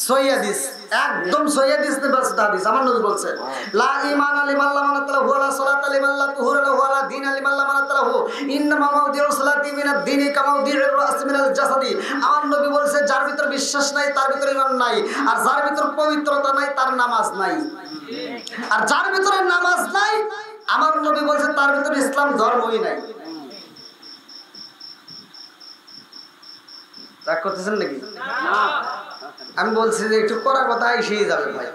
সহিহ হাদিস, একদম সহিহ হাদিস নে বাস হাদিস। আমার নবী বলেন, লা ঈমানা লিমান লা মানাতা লাহু ওয়া লা সালাতা লিমান লা তুহুরা লাহু ওয়া লা দীনা লিমান লা মানাতা লাহু ইন্নামা মাওদিউস সালাতি মিনাদ দীনি কামাওদিউর রাসি মিনাল জাসাদি। আমার নবী বলেছে, যার ভিতরে বিশ্বাস নাই তার ভিতরে ঈমান নাই, আর যার ভিতরে পবিত্রতা নাই তার নামাজ নাই। আর যার ভিতরে নামাজ নাই, আমার নবী বলেছে তার ভিতরে ইসলাম ধর্মই নাই। রাগ করতেছেন নাকি? আমি বলছি যে একটু করা কথা এসেই যাবে ভাই,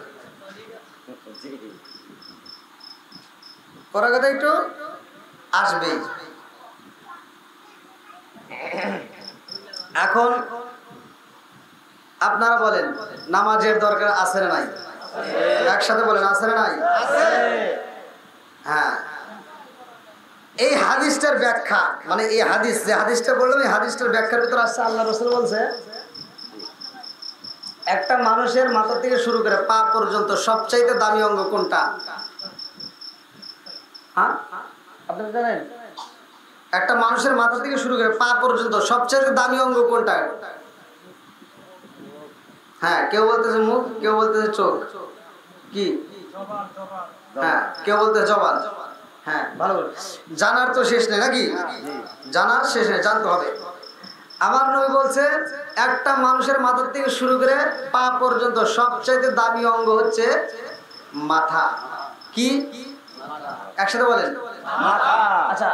করা কথা একটু আসবেই। এখন আপনারা বলেন, নামাজের দরকার আছে না নাই? একসাথে বলেন, আছে না নাই? হ্যাঁ, এই হাদিসটার ব্যাখ্যা, মানে এই হাদিস, যে হাদিসটা বললাম, এই হাদিসটার ব্যাখ্যার ভিতরে আসছে, আল্লাহ রাসূল বলছে, একটা মানুষের মাথা থেকে শুরু করে পা পর্যন্ত সবচাইতে দামি অঙ্গ কোনটা? হ্যাঁ, আপনারা জানেন? একটা মানুষের মাথা থেকে শুরু করে পা পর্যন্ত সবচাইতে দামি অঙ্গ কোনটা? হ্যাঁ, কেউ বলতেছে মুখ, কেউ বলতেছে চোখ, কি? হ্যাঁ, কেউ বলতেছে জবান। হ্যাঁ, ভালো বলে, জানার তো শেষ নেই নাকি? জানার শেষ নেই, জানতে হবে। আমার নবী বলছে, একটা মানুষের মাথা থেকে শুরু করে পা পর্যন্ত সবচাইতে দামি অঙ্গ হচ্ছে মাথা। কি? একসাথে বলেন, মাথা। আচ্ছা,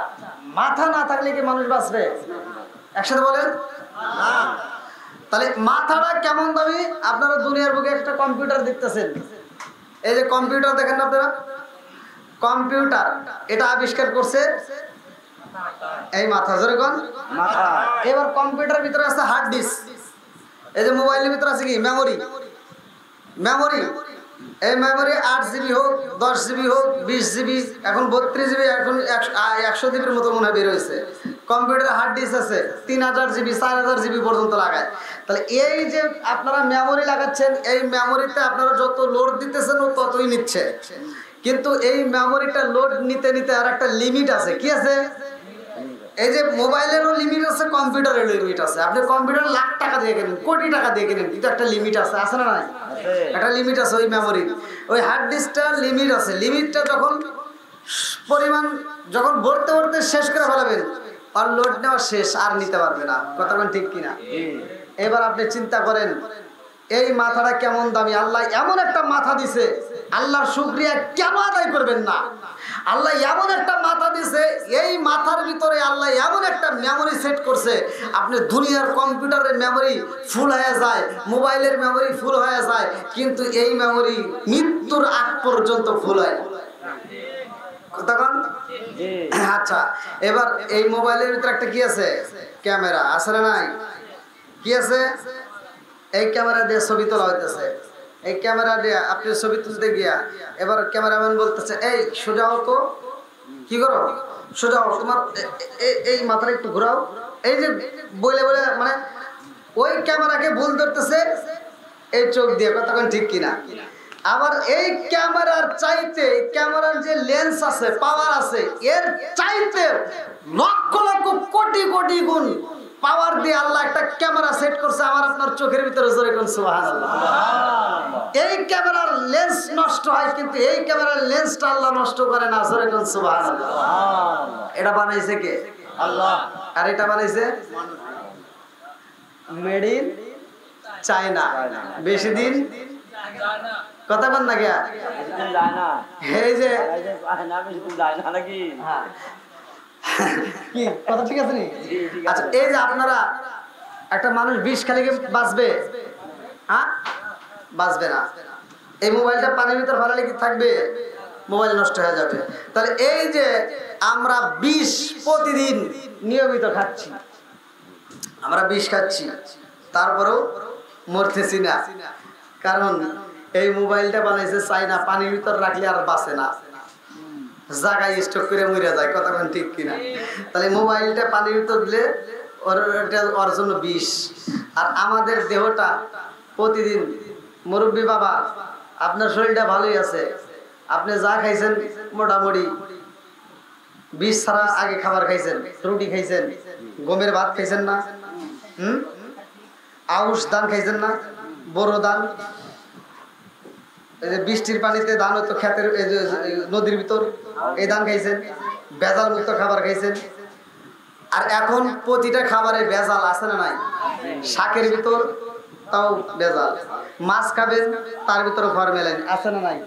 মাথা না থাকলে কি মানুষ বাঁচবে? একসাথে বলেন, তাহলে মাথাটা কেমন দামি? আপনারা দুনিয়ার বুকে একটা কম্পিউটার দেখতেছেন, এই যে কম্পিউটার দেখেন না আপনারা, কম্পিউটার এটা আবিষ্কার করছে এই মাথা। জোরে কোন মাথা। এবার কম্পিউটারের ভিতরে আছে হার্ড ডিস্ক, এই যে মোবাইলের ভিতরে আছে কি মেমোরি। মেমোরি, এই মেমোরি 8 জিবি হোক, 10 জিবি হোক, 20 জিবি, এখন 32 জিবি, এখন 100 জিবির মতো মনে হয় বের হয়েছে। কম্পিউটারে হার্ড ডিস্ক আছে 3000 জিবি, 4000 জিবি পর্যন্ত লাগায়। তাহলে এই যে আপনারা মেমোরি লাগাচ্ছেন, এই মেমোরিতে আপনারা যত লোড দিতেছেন ও ততই নিচ্ছে, কিন্তু এই মেমোরিটা লোড নিতে নিতে আর একটা লিমিট আছে। কি আছে? এই যে মোবাইলেরও লিমিট আছে, কম্পিউটারের লিমিট আছে। আপনি কম্পিউটার লাখ টাকা দিয়ে কেনেন, কোটি টাকা দিয়ে কেনেন, কিন্তু একটা লিমিট আছে, আছে না নাই? একটা লিমিট আছে ওই মেমোরির। ওই হার্ড ডিস্কটার লিমিট আছে। লিমিটটা যখন পরিমাণ যখন ভরতে ভরতে শেষ করে ফেলাবেন, আর লোড নেওয়া শেষ, আর নিতে পারবে না। কথা বলেন ঠিক কিনা? এবার আপনি চিন্তা করেন, এই মাথাটা কেমন দামি। আল্লাহ এমন একটা মাথা দিছে, আল্লাহর শুকরিয়া কেন আদায় করবেন না? আল্লাহ এমন একটা মাথা দিছে, এই মাথার ভিতরে আল্লাহ এমন একটা মেমোরি সেট করছে, আপনি দুনিয়ার কম্পিউটারের মেমোরি ফুল হয়ে যায়, মোবাইলের মেমোরি ফুল হয়ে যায়, কিন্তু এই মেমোরি মৃত্যুর আগ পর্যন্ত ফুল হয়। তখন আচ্ছা, এবার এই মোবাইলের ভিতরে একটা কি আছে? ক্যামেরা আছে না নাই? কি আছে? এই ক্যামেরা দিয়ে ছবি তোলা হইতেছে। এই ক্যামেরা দিয়ে আপনি ছবি তুলতে গিয়া এবার ক্যামেরাম্যান বলতেছে, এই সোজা হও তো। কি করো? সোজা হও, তোমার এই মাথাটা একটু ঘোরাও। এই যে বলে বলে, মানে ওই ক্যামেরাকে ভুল ধরতেছে এই চোখ দিয়ে। কতক্ষণ ঠিক কিনা? আবার এই ক্যামেরার চাইতে, ক্যামেরার যে লেন্স আছে, পাওয়ার আছে, এর চাইতে লক্ষ লক্ষ কোটি কোটি গুণ পাওয়ার দিয়ে আল্লাহ একটা ক্যামেরা সেট করছে আমার আপনার চোখের ভিতরে। জোরে কোন সুবহানাল্লাহ। এই ক্যামেরার লেন্স নষ্ট হয়, কিন্তু এই ক্যামেরার লেন্সটা আল্লাহ নষ্ট করে না। জোরে কোন সুবহানাল্লাহ। এটা বানাইছে কে? আল্লাহ। আর এটা বানাইছে মেড ইন চায়না। বেশি দিন কথা বল না গিয়া, এই যে কি কথা ঠিক আছে নি? আচ্ছা, এই যে আপনারা একটা মানুষ বিষ খালি বাঁচবে? হ্যাঁ, বাঁচবে না। এই মোবাইলটা পানির ভিতর ফেলালে কি থাকবে? মোবাইল নষ্ট হয়ে যাবে। তাহলে এই যে আমরা বিষ প্রতিদিন নিয়মিত খাচ্ছি, আমরা বিষ খাচ্ছি, তারপরেও মরতেছি না, কারণ এই মোবাইলটা বানাইছে চাইনা, পানির ভিতর রাখলে আর বাঁচে না, জায়গায় স্টক করে মরে যায়। কথা বলেন ঠিক কিনা? তাহলে মোবাইলটা পানির ভিতর দিলে ওর জন্য বিষ। আর আমাদের দেহটা প্রতিদিন, মুরব্বী বাবা আপনার শরীরটা ভালোই আছে, আপনি যা খাইছেন মোটামুটি বিষ ছাড়া আগে খাবার খাইছেন, রুটি খাইছেন, গমের ভাত খাইছেন না, আউশ ধান খাইছেন না, বড় ধান, এই যে বৃষ্টির পানিতে ধান হতো ক্ষেতের, এই যে নদীর ভিতর, এই ধান খাইছেন, ভেজাল মুক্ত খাবার খাইছেন। আর এখন প্রতিটা খাবারে ভেজাল আছে না নাই? শাকের ভিতর তাও ভেজাল, মাছ খাবেন তার ভিতরে ফরমেলিন আছে না নাই?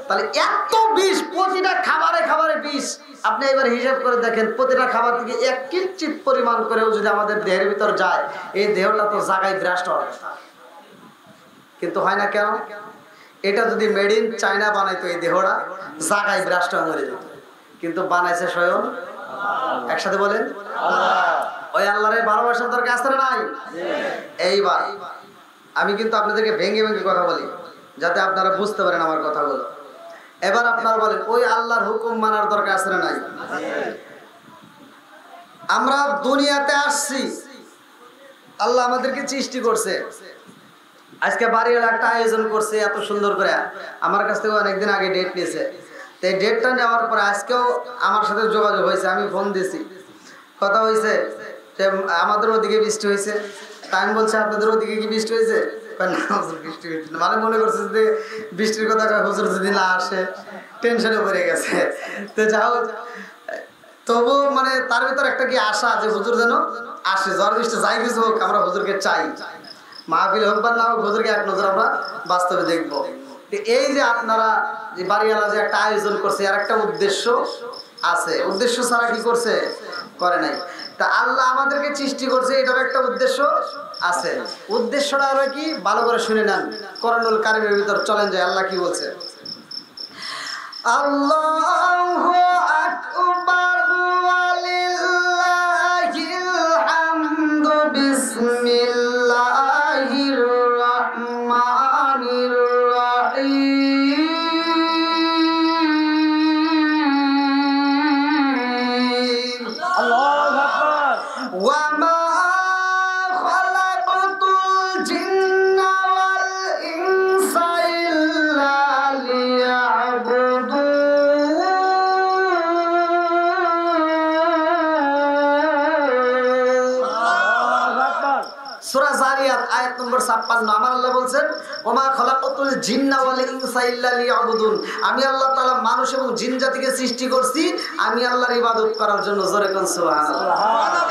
তাহলে এত বিষ, প্রতিটা খাবারে খাবারে বিষ। আপনি এবার হিসাব করে দেখেন, প্রতিটা খাবার থেকে এক কিঞ্চিত পরিমাণ করেও যদি আমাদের দেহের ভিতর যায়, এই দেহটা তো জায়গায় বিরাষ্ট হবে, কিন্তু হয় না কেন? এটা যদি মেড ইন চায়না বানাইতো, এই দেহটা জায়গায় বিরাষ্ট হয়ে মরে যেত, কিন্তু বানাইছে স্বয়ং। একসাথে বলেন ওই আল্লাহর ভালোবাসার দরকার আছে না নাই? এইবার আমি কিন্তু আপনাদেরকে ভেঙে ভেঙে কথা বলি যাতে আপনারা বুঝতে পারেন আমার কথাগুলো। এবার আপনারা বলেন ওই আল্লাহর হুকুম মানার দরকার আছে না নাই? আমরা দুনিয়াতে আসছি, আল্লাহ আমাদেরকে সৃষ্টি করছে, আজকে বাড়িওয়ালা একটা আয়োজন করছে এত সুন্দর করে, আমার কাছ থেকে অনেকদিন আগে ডেট নিয়েছে। তো এই ডেটটা নেওয়ার পরে আজকেও আমার সাথে যোগাযোগ হয়েছে, আমি ফোন দিয়েছি, কথা হয়েছে যে আমাদের ওদিকে বৃষ্টি হয়েছে। টাইম বলছে আপনাদের ওদিকে কি বৃষ্টি হয়েছে? বৃষ্টি হয়েছে, মানে মনে করছে যে বৃষ্টির কথা হুজুর যদি না আসে টেনশনে পড়ে গেছে। তো যাও, তবু মানে তার ভিতর একটা কি আশা যে হুজুর যেন আসে, ঝড় বৃষ্টি যাই কিছু হোক আমরা হুজুরকে চাই, মাহফিল হোক বা না হোক হুজুরকে এক নজর আমরা বাস্তবে দেখবো। এই যে আপনারা যে বাড়িওয়ালা যে একটা আয়োজন করছে, আর একটা উদ্দেশ্য আছে, উদ্দেশ্য ছাড়া কি করছে? করে নাই। তা আল্লাহ আমাদেরকে সৃষ্টি করছে, এটার একটা উদ্দেশ্য আছে। উদ্দেশ্যটা হলো কি? ভালো করে শুনে নেন, কোরআনুল কারীমের ভিতর চলেন যে আল্লাহ কি বলছে। আল্লাহু আকবার ওয়ালিল্লাহিল হামদু বিসমিল্লাহির রাহমানির রাহিম। আল্লাহু আকবার। ওয়া মা খালাকাতুল জিন্না ওয়াল ইনসা ইল্লা লিয়াবুদুন। সূরা যারিয়াত আয়াত নম্বর 56। আমার আল্লাহ বলছেন ওমা খালাকাতুল জিন্না ওয়াল ইনসা ইল্লা লিয়াবুদুন, আমি আল্লাহ তাআলা মানুষ এবং জিন জাতিকে সৃষ্টি করছি আমি আল্লাহর ইবাদত করার জন্য। জোরে কোন সুবহানাল্লাহ।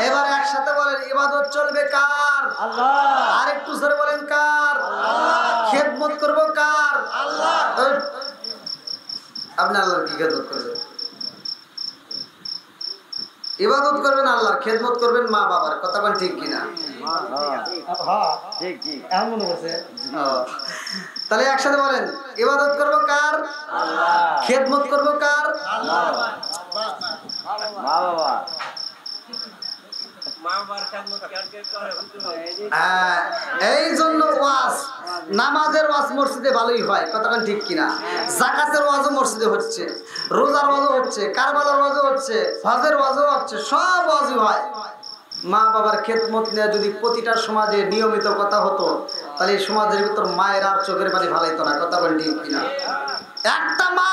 এবার একসাথে বলেন ইবাদত চলবে কার? আল্লাহ। আর একটু জোরে বলেন কার? আল্লাহ। খেদমত করব কার? আল্লাহ। আপনি আল্লাহর কি খেদমত করবেন? ইবাদত করবেন আল্লাহর, খেদমত করবেন মা বাবার। কথা বলেন ঠিক কিনা? এখন মনে করছে। তাহলে একসাথে বলেন ইবাদত করবো কার? আল্লাহ। খেদমত করবো কার? আল্লাহ। মা বাবা। এই জন্য ওয়াজ, নামাজের ওয়াজ মসজিদে ভালোই হয়। কতক্ষণ ঠিক কিনা? যাকাতের ওয়াজও মসজিদে হচ্ছে, রোজার ওয়াজও হচ্ছে, কারবালার ওয়াজও হচ্ছে, হজের ওয়াজও হচ্ছে, সব ওয়াজই হয়। মা বাবার খেদমত নিয়ে যদি প্রতিটা সমাজে নিয়মিত কথা হতো, তাহলে এই সমাজের ভিতর মায়ের আর চোখের পানি ভালাইতো না। কথা বলেন ঠিক কিনা? একটা মা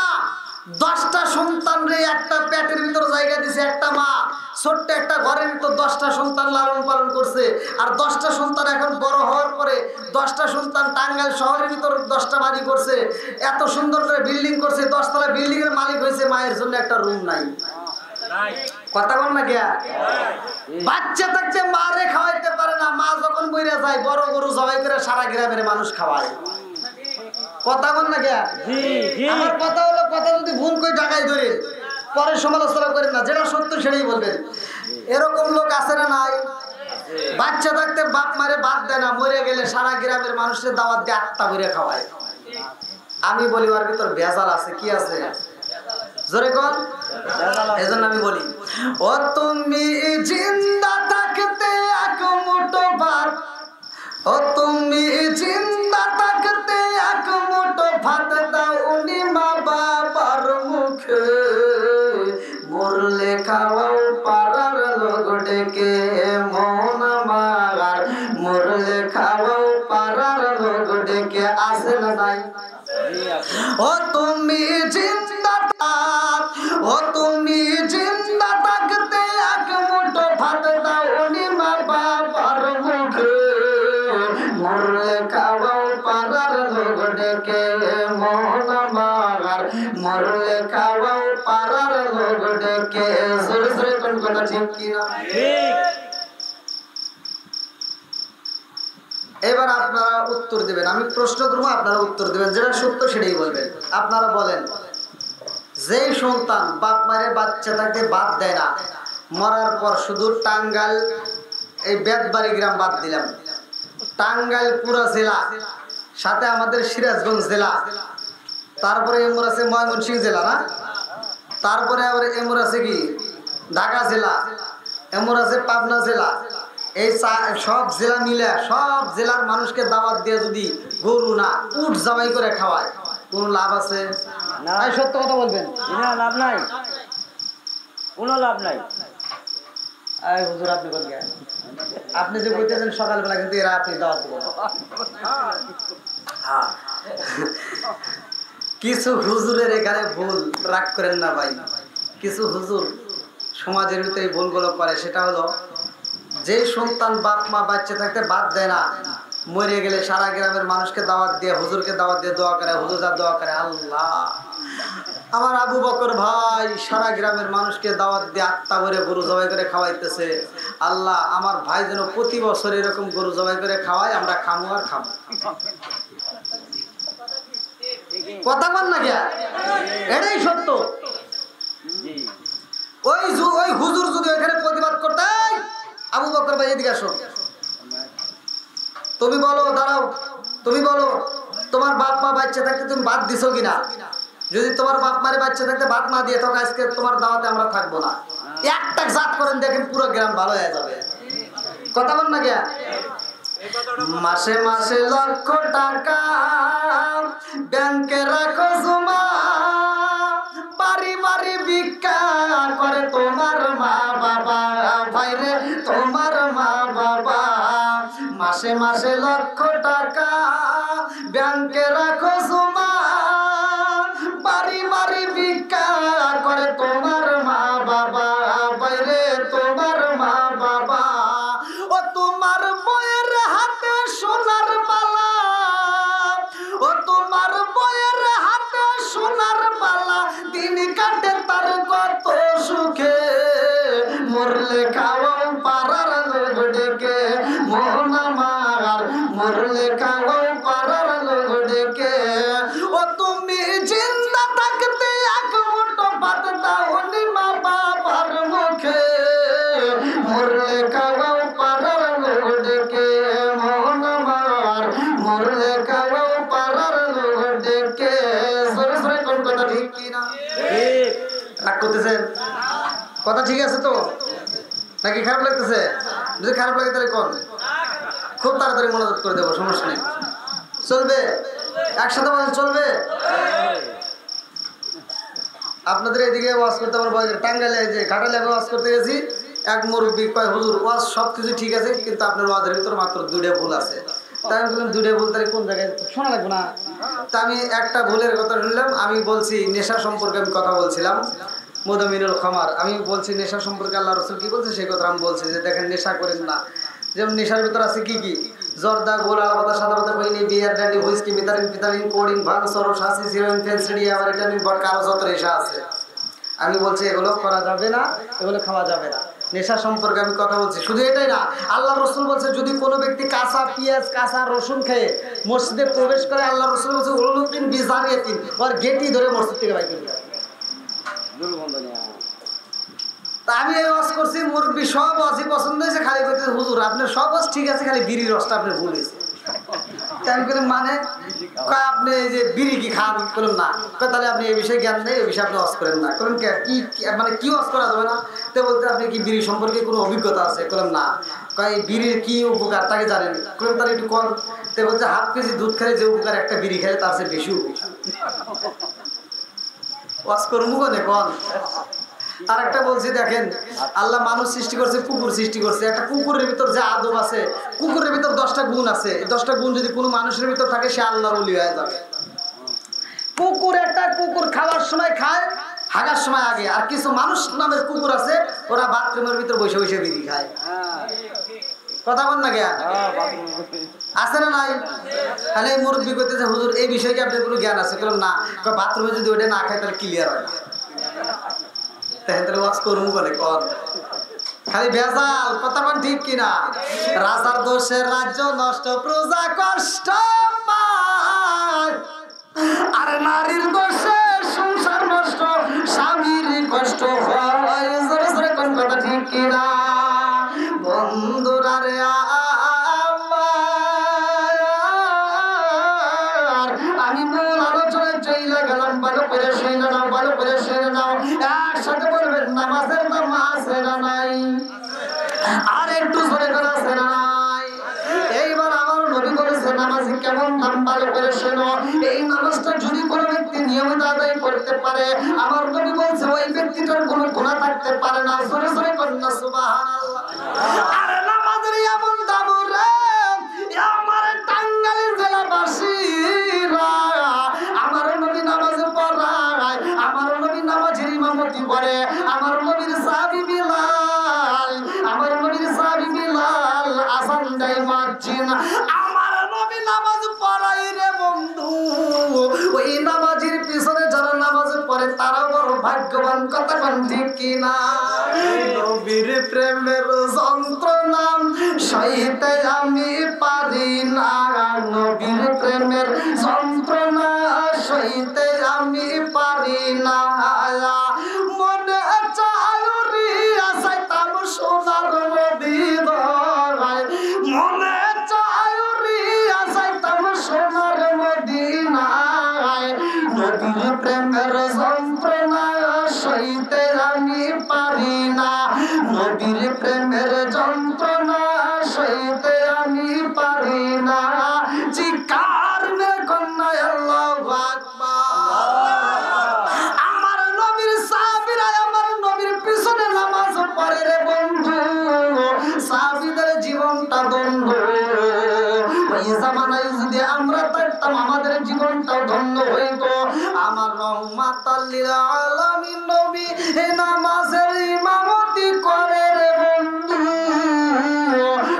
10টা সন্তানরে একটা পেটের ভিতর জায়গা দিছে, একটা মা ছোট্ট একটা ঘরের ভিতর 10টা সন্তান লালন পালন করছে। আর 10টা সন্তান এখন বড় হওয়ার পরে 10টা সন্তান টাঙ্গাইল শহরের ভিতর 10টা বাড়ি করছে, এত সুন্দর করে বিল্ডিং করছে, 10তলা বিল্ডিং এর মালিক হয়েছে, মায়ের জন্য একটা রুম নাই। কথা বল না গিয়া? বাচ্চা থাকতে মারে খাওয়াইতে পারে না, মা যখন বইরা যায় বড় গরু জবাই করে সারা গ্রামের মানুষ খাওয়ায়। কথা বল না গিয়া? আমার কথা হলো, কথা যদি ভুল করে ঢাকায় ধরে পরে সমালোচনা করেন না, যেটা সত্য সেটাই বলবেন। এরকম লোক আছে না নাই? বাচ্চা থাকতে বাপ মারে বাদ দেয় না, মরে গেলে সারা গ্রামের মানুষের দাওয়াত দিয়ে আত্মা ভরে খাওয়ায়। আমি বলি ওর ভিতর ভেজাল আছে। কি আছে? জোরে কোন? এজন্য আমি বলি ও তুমি জিন্দা থাকতে এক মুঠো ভাত, ও তুমি জিন্দা থাকতে এক মুঠো ভাত দাও উনি মা বাবার মুখে, মরলে খাওয়াও পাড়ার লোক ডেকে মন আমার, মরলে খাওয়াও পাড়ার লোক ডেকে। আসে না নাই? ও তুমি জিন্দা থাক, ও তুমি জিন্দা থাকতে এক মুঠো ভাত দাও উনি মা বাবার মুখে, মরলে খাওয়াও পাড়ার লোক ডেকে মন আমার, মরলে খাওয়াও পাড়ার লোক ডেকে। জোরে জোরে কোন কথা ঠিক কিনা? এবার আপনারা উত্তর দেবেন, আমি প্রশ্ন করবো আপনারা উত্তর দেবেন, যেটা সত্য সেটাই বলবেন। আপনারা বলেন, যেই সন্তান বাপ মায়ের বাচ্চা থাকতে বাদ দেয় না, মরার পর শুধু টাঙ্গাইল এই বেতবাড়ি গ্রাম বাদ দিলাম, টাঙ্গাইল পুরা জেলা, সাথে আমাদের সিরাজগঞ্জ জেলা, তারপরে এমর আছে ময়মনসিংহ জেলা না, তারপরে আবার এমর আছে কি ঢাকা জেলা, এমর আছে পাবনা জেলা, এই সব জেলা মিলে সব জেলার মানুষকে দাওয়াত দিয়ে যদি গরু না উট জবাই করে খাওয়ায়, কোন লাভ আছে? না, সত্য কথা বলবেন। না, লাভ নাই, কোনো লাভ নাই। হুজুর আপনি বল, আপনি যে বলতেছেন সকালবেলা, কিন্তু এরা আপনি দাওয়াত দেবেন। কিছু হুজুরের এখানে ভুল, রাগ করেন না ভাই, কিছু হুজুর সমাজের ভিতরে ভুলগুলো করে। সেটা হলো, যে সন্তান বাপ মা বাচ্চা থাকতে বাদ দেয় না, মরে গেলে সারা গ্রামের মানুষকে দাওয়াত দিয়ে, হুজুরকে দাওয়াত দিয়ে দোয়া করে, হুজুর যা দোয়া করে, আল্লাহ আমার আবু বকর ভাই সারা গ্রামের মানুষকে দাওয়াত দিয়ে আত্মা ভরে গরু জবাই করে খাওয়াইতেছে, আল্লাহ আমার ভাই যেন প্রতি বছর এরকম গরু জবাই করে খাওয়ায়, আমরা খামু আর খামু। কথা বল না গিয়া, এটাই সত্য। ওই হুজুর যদি ওইখানে প্রতিবাদ করতে, আবু বকর ভাই এদিকে আসো, তুমি বলো, দাঁড়াও, তুমি বলো তোমার বাপ মা বাচ্চা থাকতে তুমি বাদ দিছো কিনা? যদি তোমার বাপ মারে বাচ্চা থাকতে বাদ না দিয়ে থাকো, আজকে তোমার দাওয়াতে আমরা থাকবো না। একটা জাত করেন, দেখেন পুরো গ্রাম ভালো হয়ে যাবে। কথা বল না গিয়া। মাসে মাসে লক্ষ টাকা ব্যাংকে রাখো জমা, বাড়ি বাড়ি ভিক্ষা করে তোমার মা বাবা, ভাইরে তোমার মা বাবা। মাসে মাসে লক্ষ টাকা ব্যাংকে রাখো জমা, বাড়ি বাড়ি ভিক্ষা করে তোমার মা বাবা, ভাইরে তোমার মা বাবা। ও তোমার বইয়ের হাতে সোনার মালা, ও তোমার বইয়ের হাতে সোনার মালা, দিন কাটে তার কত সুখে, মরলে খাওয়াও পাড়ার লোক ডেকে মন আমার, মরলে খাওয়াও পাড়ার লোক ডেকে। ও তুমি জিন্দা থাকতে এক মুঠো ভাত দাও উনি মা বাবার মুখে, মরলে খাওয়াও পাড়ার লোক ডেকে মন আমার, মরলে খাওয়াও পাড়ার লোক ডেকে। সরে সরে কোন কথা ঠিক কিনা? রাগ করতেছেন? কথা ঠিক আছে তো নাকি খারাপ লাগতেছে? যদি খারাপ লাগে তাহলে কোন, খুব তাড়াতাড়ি মনোযোগ করে দেবো, সমস্যা নেই। চলবে? একসাথে বলে চলবে? আপনাদের এদিকে ওয়াজ করতে আমার ভয়, টাঙ্গাইলে যে ঘাটালে আমি ওয়াজ করতে গেছি, এক মুরব্বী কয় হুজুর ওয়াজ সব কিছু ঠিক আছে, কিন্তু আপনার ওয়াজের ভিতর মাত্র 2টা ভুল আছে। তাই আমি বললাম 2টা ভুল তাহলে কোন জায়গায় শোনা লাগবে না? তা আমি একটা ভুলের কথা শুনলাম, আমি বলছি নেশা সম্পর্কে আমি কথা বলছিলাম, মুদমিনুল খামার, আমি বলছি নেশা সম্পর্কে আল্লাহ রসুল কি বলছে সেই কথা আমি বলছি, যে দেখেন নেশা করেন না। যেমন নেশার ভিতর আছে কি কি? জর্দা, গোল, আলাপাতা, সাদা পাতা, খৈনি, বিয়ার, ডান্ডি, হুইস্কি, মিতারিন, পিতারিন, কোডিং, ভাং, সরস, হাসি, সিরোইন, ফেন্সিডি, আবার এটা ভটকা, আরো যত নেশা আছে আমি বলছি এগুলো করা যাবে না, এগুলো খাওয়া যাবে না। নেশা সম্পর্কে আমি কথা বলছি। শুধু এটাই না, আল্লাহ রসুল বলছে যদি কোনো ব্যক্তি কাঁচা পেঁয়াজ, কাঁচা রসুন খেয়ে মসজিদে প্রবেশ করে, আল্লাহ রসুল বলছে উলুদ্দিন বিজারিয়াতিন, ওর গেটই ধরে মসজিদ থেকে বাইর করে দেয়। তা আমি এই ওয়াজ করছি, মুরব্বী সব ওয়াজই পছন্দ হয়েছে, খালি করতে হুজুর আপনার সব ওয়াজ ঠিক আছে, খালি বিড়ির রসটা আপনার ভুল হয়েছে। আমি বললাম মানে আপনি এই যে বিড়ি কি খান? বললাম না। তাহলে আপনি এই বিষয়ে জ্ঞান নেই, এই বিষয়ে আপনি ওয়াজ করেন না। বললাম কি মানে কি ওয়াজ করা যাবে না? তো বলতে আপনি কি বিড়ি সম্পর্কে কোনো অভিজ্ঞতা আছে? বললাম না। কয় বিড়ির কি উপকার তাকে জানেন, তার একটু কম। তো বলছে হাফ কেজি দুধ খেলে যে উপকার একটা বিড়ি খেলে তার চেয়ে বেশি উপকার। ওয়াজ করবো কোনে কন। আর একটা বলছি দেখেন, আল্লাহ মানুষ সৃষ্টি করছে, কুকুর সৃষ্টি করছে। একটা কুকুরের ভিতর যে আদব আছে, কুকুরের ভিতর 10টা গুণ আছে। 10টা গুণ যদি কোনো মানুষের ভিতর থাকে সে আল্লাহর ওলি হয়ে যাবে। কুকুর একটা কুকুর খাওয়ার সময় খায়, হাগার সময় আগে। আর কিছু মানুষ নামের কুকুর আছে, ওরা বাথরুমের ভিতর বসে বসে বিড়ি খায়। কথা বল না জ্ঞান আছে না নাই? তাহলে এই মুরব্বী করতেছে হুজুর এই বিষয়ে কি আপনার কোনো জ্ঞান আছে? বললাম না। বাথরুমে যদি ওটা না খায় তাহলে ক্লিয়ার হয় না। তাহলে ওয়াজ করবো বলে কর, খালি ভেজাল। কথা বল ঠিক কিনা? রাজার দোষে রাজ্য নষ্ট, প্রজা কষ্ট পায়। আর নারীর দোষে সংসার নষ্ট, স্বামীর কষ্ট হয়। জোরে জোরে কোন কথা ঠিক কিনা? বন্ধুরা রে আমি মূল আলোচনায় চলে গেলাম। ভালো করে শুনে নাও, ভালো করে শুনে নাও। একসাথে বলবেন নামাজের নাম আছে না নাই? আর একটু জোরে করে আছে না নাই? এইবার আমার নবী বলেছে নামাজ কেমন নাম, ভালো করে শোনো। এই নামাজটা যদি কোনো ব্যক্তি নিয়মিত আদায় করতে পারে, আমার নবী বলছে ওই ব্যক্তিটার কোনো গুনাহ থাকতে পারে না। জোরে জোরে বলুন না সুবহানাল্লাহ। আরে নামাজের এমন দাম রে, আমার টাঙ্গাইল জেলাবাসীরা, আমার নবী নামাজ পড়ায়, আমার নবী নামাজের ইমামতি করে, আমার নবীর সাহাবী বিলাল, আমার নবীর সাহাবী বিলাল আযান দেয় মুয়াজ্জিন, আমার নবী নামাজ পড়ায় রে বন্ধু। ওই নামাজের পিছনে যারা নামাজ পড়ে তারা বড় ভাগ্যবান। কথা কোন ঠিক কিনা? নবীর প্রেমের যন্ত্রণা সইতে আমি পারি না, নবীর প্রেমের যন্ত্রণা সইতে আমি পারি না। মনে চায় রিয়া চাইতাম সোনার মদিনায়, মনে চায় রিয়া চাইতাম সোনার মদিনায়। নবীর প্রেমের যন্ত্রণা সইতে আমি পারি না, নবীর প্রেমের যন্ত্রণা সইতে আমি পারি না। চিৎকার মেরে কন্যা আল্লাহু আকবার। আমার নবীর সাহাবীরা আমার নবীর পিছনে নামাজ পড়ে রে বন্ধু। সাহাবীদের জীবনটা ধন্য। ওই জামানায় যদি আমরা থাকতাম আমাদের জীবনটা ধন্য হইতো। আমার রহমাতাল লিল আলামিন নবী নামাজের ইমামতি করে রে বন্ধু।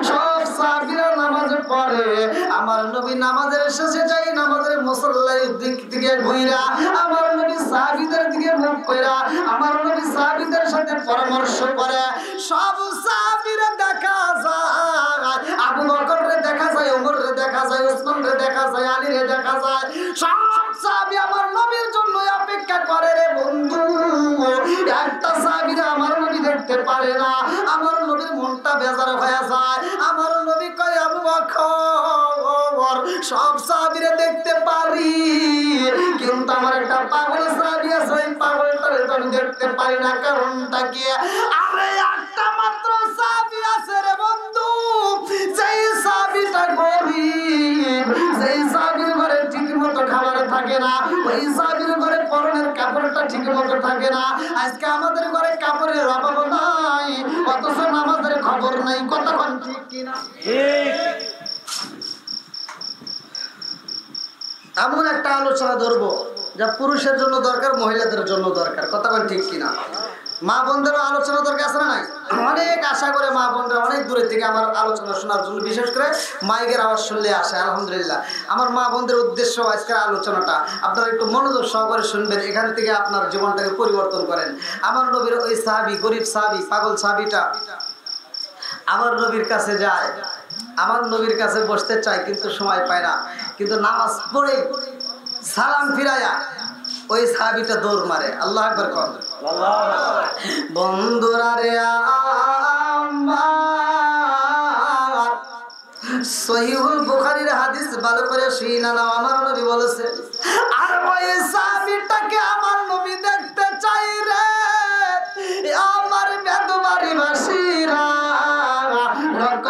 সব সাহাবীরা নামাজ পড়ে, আমার নবী নামাজের শেষে যাই নামাজের মুসল্লার দিক থেকে ঘুইরা আমার নবী সাহাবীদের দিকে মুখ কইরা আমার নবী সাহাবীদের সাথে পরামর্শ করে। সব সাহাবীরা দেখা যায়, আবু বকর রে দেখা যায়, ওমর রে দেখা যায়, ওসমান রে দেখা যায়, আলী রে দেখা যায়। সব সাহাবী আমার নবীর জন্য অপেক্ষা করে রে বন্ধু। একটা সাহাবীরা আমার নবী দেখতে পারে না, আমার নবীর মনটা বেজার হয়ে যায়। আমার নবী কয় আবু বকর সব সাহাবীরা দেখতে পারি, কিন্তু আমার একটা পাগল সাহাবী আছে, ওই পাগলটারে তো আমি দেখতে পারি না। কারণটা কি? আরে একটা মাত্র সাহাবী আছে রে বন্ধু, যেই সাহাবীটা গরীব, যেই সাহাবীর ঘরে ঠিক মতো খাবার থাকে না, ওই সাহাবীর ঘরে পরনের কাপড়টা ঠিক মতো থাকে না। আজকে আমাদের ঘরে কাপড়ের অভাব নাই, অথচ নামাজের খবর নাই। কথা কোন ঠিক কিনা? এমন একটা আলোচনা ধরবো যা পুরুষের জন্য দরকার, মহিলাদের জন্য দরকার। কথা কোন ঠিক কিনা? মা বোনদেরও আলোচনা দরকার আছে না নাই? অনেক আশা করে মা বোনরা অনেক দূরে থেকে আমার আলোচনা শোনার জন্য, বিশেষ করে মাইকের আওয়াজ শুনলে আসে। আলহামদুলিল্লাহ, আমার মা বোনদের উদ্দেশ্য আজকের আলোচনাটা আপনারা একটু মনোযোগ সহকারে শুনবেন, এখান থেকে আপনার জীবনটাকে পরিবর্তন করেন। আমার নবীর ওই সাহাবী, গরিব সাহাবী, পাগল সাহাবীটা আমার নবীর কাছে যায়, আমার নবীর কাছে বসতে চায় কিন্তু সময় পায় না। কিন্তু নামাজ পড়ে সালাম ফিরায়া ওই সাহাবীটা দৌড় মারে। আল্লাহু আকবার কর। বন্ধুরা রে আমার সহিহুল বুখারীর হাদিস ভালো করে শুনে নাও। আমার নবী বলেছে, আর ওই সাহাবীটাকে আমার নবী দেখতে চাই রে আমার বেদবাড়ি বাসীরা। লক্ষ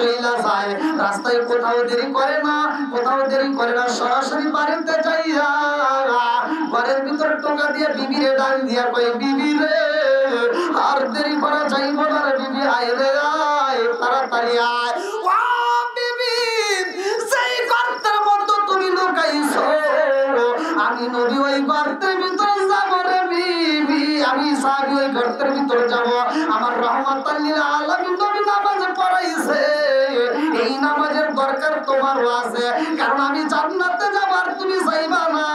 চইলা যায়, রাস্তায় কোথাও দেরি করে না, কোথাও দেরি করে না, সরাসরি বাড়িতে যাইয়া ঘরের ভিতর টোকা দিয়ে বিবিরে ডাক দিয়া কই, বিবি রে আর দেরি করা যাইব না রে বিবি, আয় রে আয়, তাড়াতাড়ি আয়। ও বিবি, সেই গর্তের মধ্যে তুমি লুকাইছো, আমি নবী ওই গর্তের ভিতরে যাব রে বিবি, আমি সাহাবী ওই গর্তের ভিতরে যাব। আমার রহমাতুল লিল আলামিন নবী নামাজ পড়াইছে, এই নামাজের দরকার তোমারও আছে, কারণ আমি জান্নাতে যাব আর তুমি যাইবা না,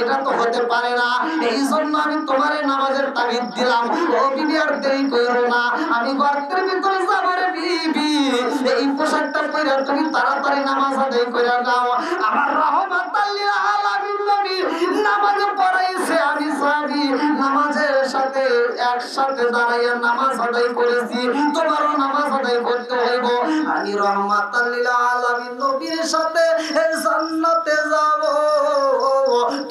এটা তো হতে পারে না। এই জন্য আমি তোমার নামাজের তাগিদ দিলাম। ও বিবি আর দেরি করো না, আমি গর্তের ভিতরে যাব রে বিবি, এই পোশাকটা পরে তুমি তাড়াতাড়ি নামাজ আদায় করে নাও। আমার রহমাতুল লিল আলামিন নবী নামাজ পড়াইছে, আমি সাহাবী নামাজের সাথে একসাথে দাঁড়াইয়া নামাজ আদায় করেছি, তোমারও নামাজ আদায় করতে হইব। আমি রহমাতুল লিল আলামিন নবীর সাথে জান্নাতে যাব,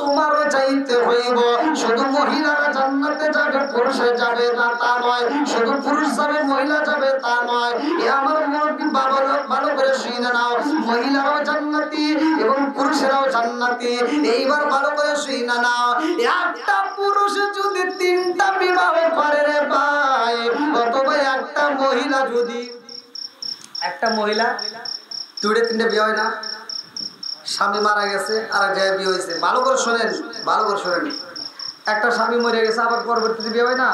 তোমারও যাইতে হইব। শুধু মহিলারা জান্নাতে যাবে, পুরুষ যাবে না তা নয়, শুধু পুরুষ যাবে মহিলা যাবে তা নয়। এ আমার মুরব্বি বাবা ভালো করে শুনে নাও, মহিলারাও জান্নাতি এবং পুরুষেরাও জান্নাতি। এইবার ভালো করে শুনে নাও, একটা পুরুষ যদি 3টা বিবাহ করে রে ভাই, অথবা একটা মহিলা যদি, একটা মহিলা 2-3টে বিয়ে হয় না, স্বামী মারা গেছে আর এক জায়গায় বিয়ে হয়েছে, ভালো করে শোনেন, ভালো করে শোনেন, একটা স্বামী মরে গেছে আবার পরবর্তীতে বিয়ে হয় না,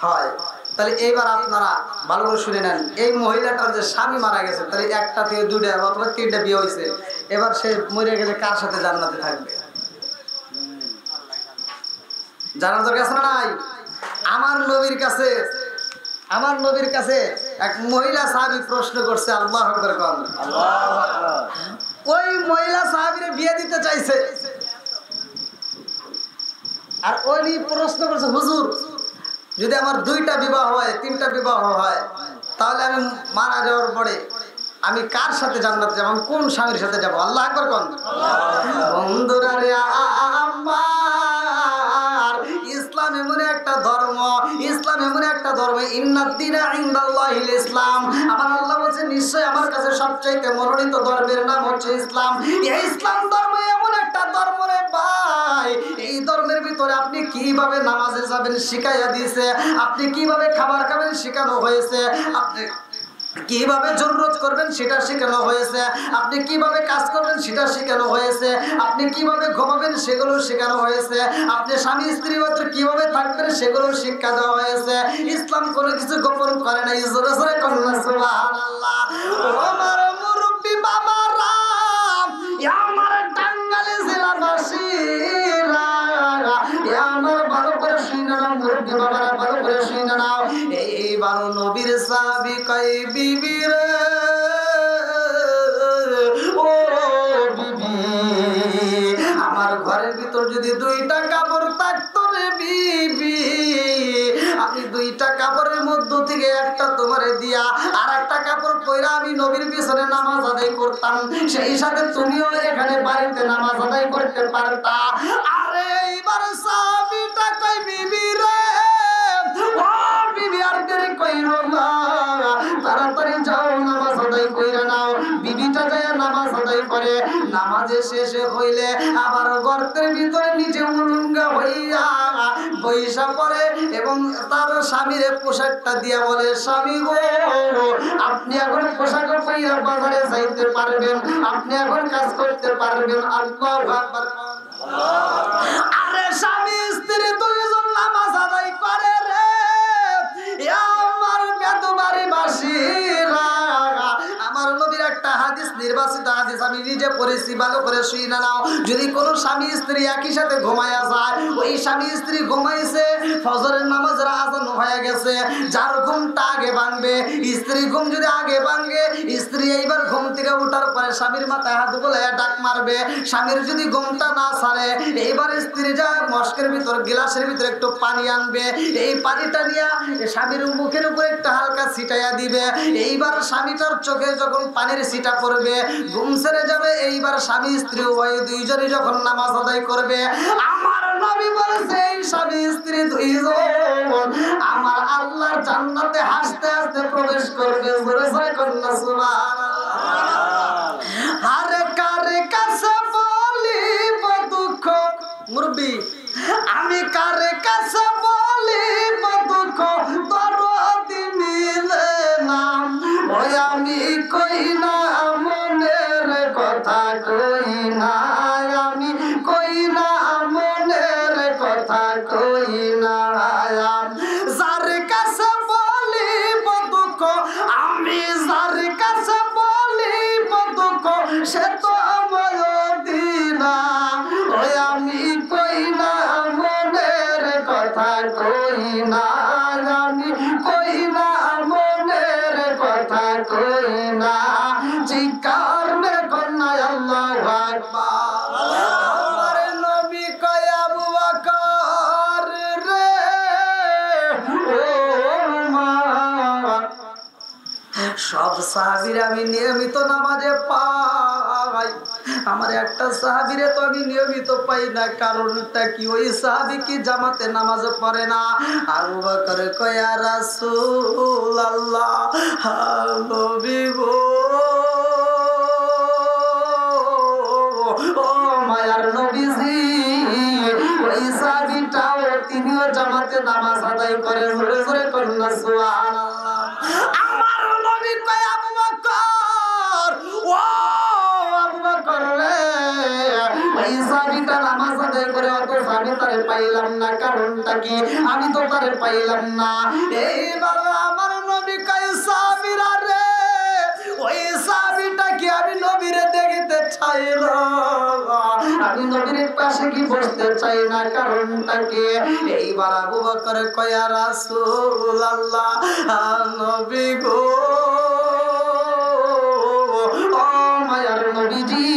হয়। তাহলে এইবার আপনারা ভালো করে শুনে নেন, এই মহিলাটার যে স্বামী মারা গেছে, তাহলে 1টা থেকে 2টা অথবা 3টা বিয়ে হয়েছে, এবার সে মরে গেলে কার সাথে জান্নাতে থাকবে? জানার দরকার আছে না নাই? আমার নবীর কাছে এক মহিলা সাহাবী প্রশ্ন করছে, আল্লাহু আকবার কোন, আল্লাহু আকবার। ওই মহিলা সাহাবীরে বিয়ে দিতে চাইছে, আর ওই প্রশ্ন করছে, হুজুর যদি আমার 2টা বিবাহ হয়, 3টা বিবাহ হয়, তাহলে আমি মারা যাওয়ার পরে আমি কার সাথে জান্নাতে যাব, আমি কোন স্বামীর সাথে যাব? আল্লাহু আকবার কোন। বন্ধুরা রে আমার, ইসলাম এমন একটা ধর্ম, ইসলাম এমন একটা ধর্ম, ইন্নাদ-দীনা ইনদাল্লাহিল ইসলাম। আমার আল্লাহ বলেন নিশ্চয় আমার কাছে সবচেয়ে মনোনীত ধর্মের নাম হচ্ছে ইসলাম। এই ইসলাম ধর্ম এমন একটা ধর্ম রে ভাই, এই ধর্মের ভিতরে আপনি কিভাবে নামাজে যাবেন শিখাইয়া দিয়েছে, আপনি কিভাবে খাবার খাবেন শেখানো হয়েছে, আপনি কিভাবে জরুরত করবেন সেটা শেখানো হয়েছে, আপনি কিভাবে কাজ করবেন সেটা শেখানো হয়েছে, আপনি কিভাবে ঘুমাবেন সেগুলো শেখানো হয়েছে, আপনি স্বামী স্ত্রী মধ্যে কিভাবে থাকবেন সেগুলো শিক্ষা দেওয়া হয়েছে। ইসলাম কোনো কিছু গোপন করে না। জোরে জোরে কন্যা সুবহানাল্লাহ। আমার মুরব্বি বাবারা, আমার টাঙ্গাইল জেলাবাসীরা, আমার ভালো করে শুনে নাও, মুরব্বি বাবারা ভালো করে শুনে নাও। এইবার নবীর সাহাবী কয়, বিবি রে ও বিবি, আমার ঘরের ভিতর যদি 2টা কাপড় থাকতো রে বিবি, আমি 2টা কাপড়ের মধ্য থেকে একটা তোমারে দিয়া আর একটা কাপড় পরে আমি নবীর পিছনে নামাজ আদায় করতাম, সেই সাথে তুমিও এখানে বাড়িতে নামাজ আদায় করতে পারতা। আরে এইবার সাহাবীটা কই, বিবি রে ও বিবি আর দেরি কইরো না, তাড়াতাড়ি যাও নামাজ আদায় কইরা নাও। বিবিটা যায় নামাজ আদায় করে, নামাজে শেষে হইলে আবার গর্তের ভিতরে নিজে উলঙ্গা হইয়া বৈশা পড়ে এবং তার স্বামীর পোশাকটা দিয়া বলে, স্বামী গো আপনি এখন পোশাক পরিয়া বাজারে যাইতে পারবেন, আপনি এখন কাজ করতে পারবেন। আল্লাহু আকবার। আরে স্বামী স্ত্রী 2জন নামাজ আদায় করে রে আমার বেদবাড়ি বাসীরা। আমার নবীর একটা হাদিস, নির্বাচিত হাদিস আমি নিজে পড়েছি, ভালো করে শুনে নাও। যদি কোনো স্বামী স্ত্রী একই সাথে ঘুমায়া যায়, ওই স্বামী স্ত্রী ঘুমাইছে, ফজরের নামাজের আজান হয়ে গেছে, যার ঘুমটা আগে ভাঙবে, স্ত্রী ঘুম যদি আগে ভাঙে, স্ত্রী এইবার ঘুম থেকে উঠার পরে স্বামীর মাথায় হাত বুলাইয়া ডাক মারবে। স্বামীর যদি ঘুমটা না ছাড়ে, এইবার স্ত্রী যা মস্কের ভিতর গ্লাসের ভিতরে একটু পানি আনবে, এই পানিটা নিয়ে স্বামীর মুখের উপরে একটু হালকা ছিটাইয়া দিবে। এইবার স্বামীটার চোখে যখন পানির ছিটা পড়বে, ঘুম ছেড়ে যাবে। এইবার স্বামী স্ত্রী উভয় দুইজনই যখন নামাজ আদায় করবে, আমার নবী বলেছে এই স্বামী স্ত্রী দুইজন আমার আল্লাহর জান্নাতে হাসতে হাসতে প্রবেশ করবে। জোরে জোরে কন্যা সুবহানাল্লাহ। আরে কারে কাছে বলিব দুঃখ, মুরব্বি আমি কারে কাছে বলিব দুঃখ, দরদি মিলে না। ওই আমি কই না মনের কথা, কই না আমি, কই না মনের কথা, কই না। যার কাছে বলিব দুঃখ, আমি যার কাছে বলিব দুঃখ, সে তো আমার দিনা। ওই আমি কই না মনের কথা, কই না আমি, কই না মনের কথা, কই না। চিৎকার মেরে কন্যা আল্লাহু আকবার। আমার নবী কয় আবু বকর রে, ও মা, সব সাহাবীরা আমি নিয়মিত নামাজে পাই, আমার একটা সাহাবীরে তো আমি নিয়মিত পাই না। কারণটা কি? ওই সাহাবী কি জামাতে নামাজ পড়ে না। আবু বকর কয় ইয়া রাসূলুল্লাহ, নবী গো, ও মায়ার নবীজি, ওই সাহাবীটাও তিনিও জামাতে নামাজ আদায় করে। জোরে জোরে কন্যা সুবহানাল্লাহ। আমার নবী কয় আবু বকর, ও আবু বকর রে, এই সাহাবীটা নামাজ আদায় করে, অথচ আমি তারে পাইলাম না। কারণটা কি? আমি তো তারে পাইলাম না। এইবার আমার নবী কয় সাহাবীরা রে, ওই সাহাবীটা কি আমি নবীরে দেখতে চাই না, আমি নবীর পাশে কি বসতে চাই না। কারণটা কি? এইবার আবু বকর কয় ইয়া রাসূলুল্লাহ, নবী গো, ও মায়ার নবীজি,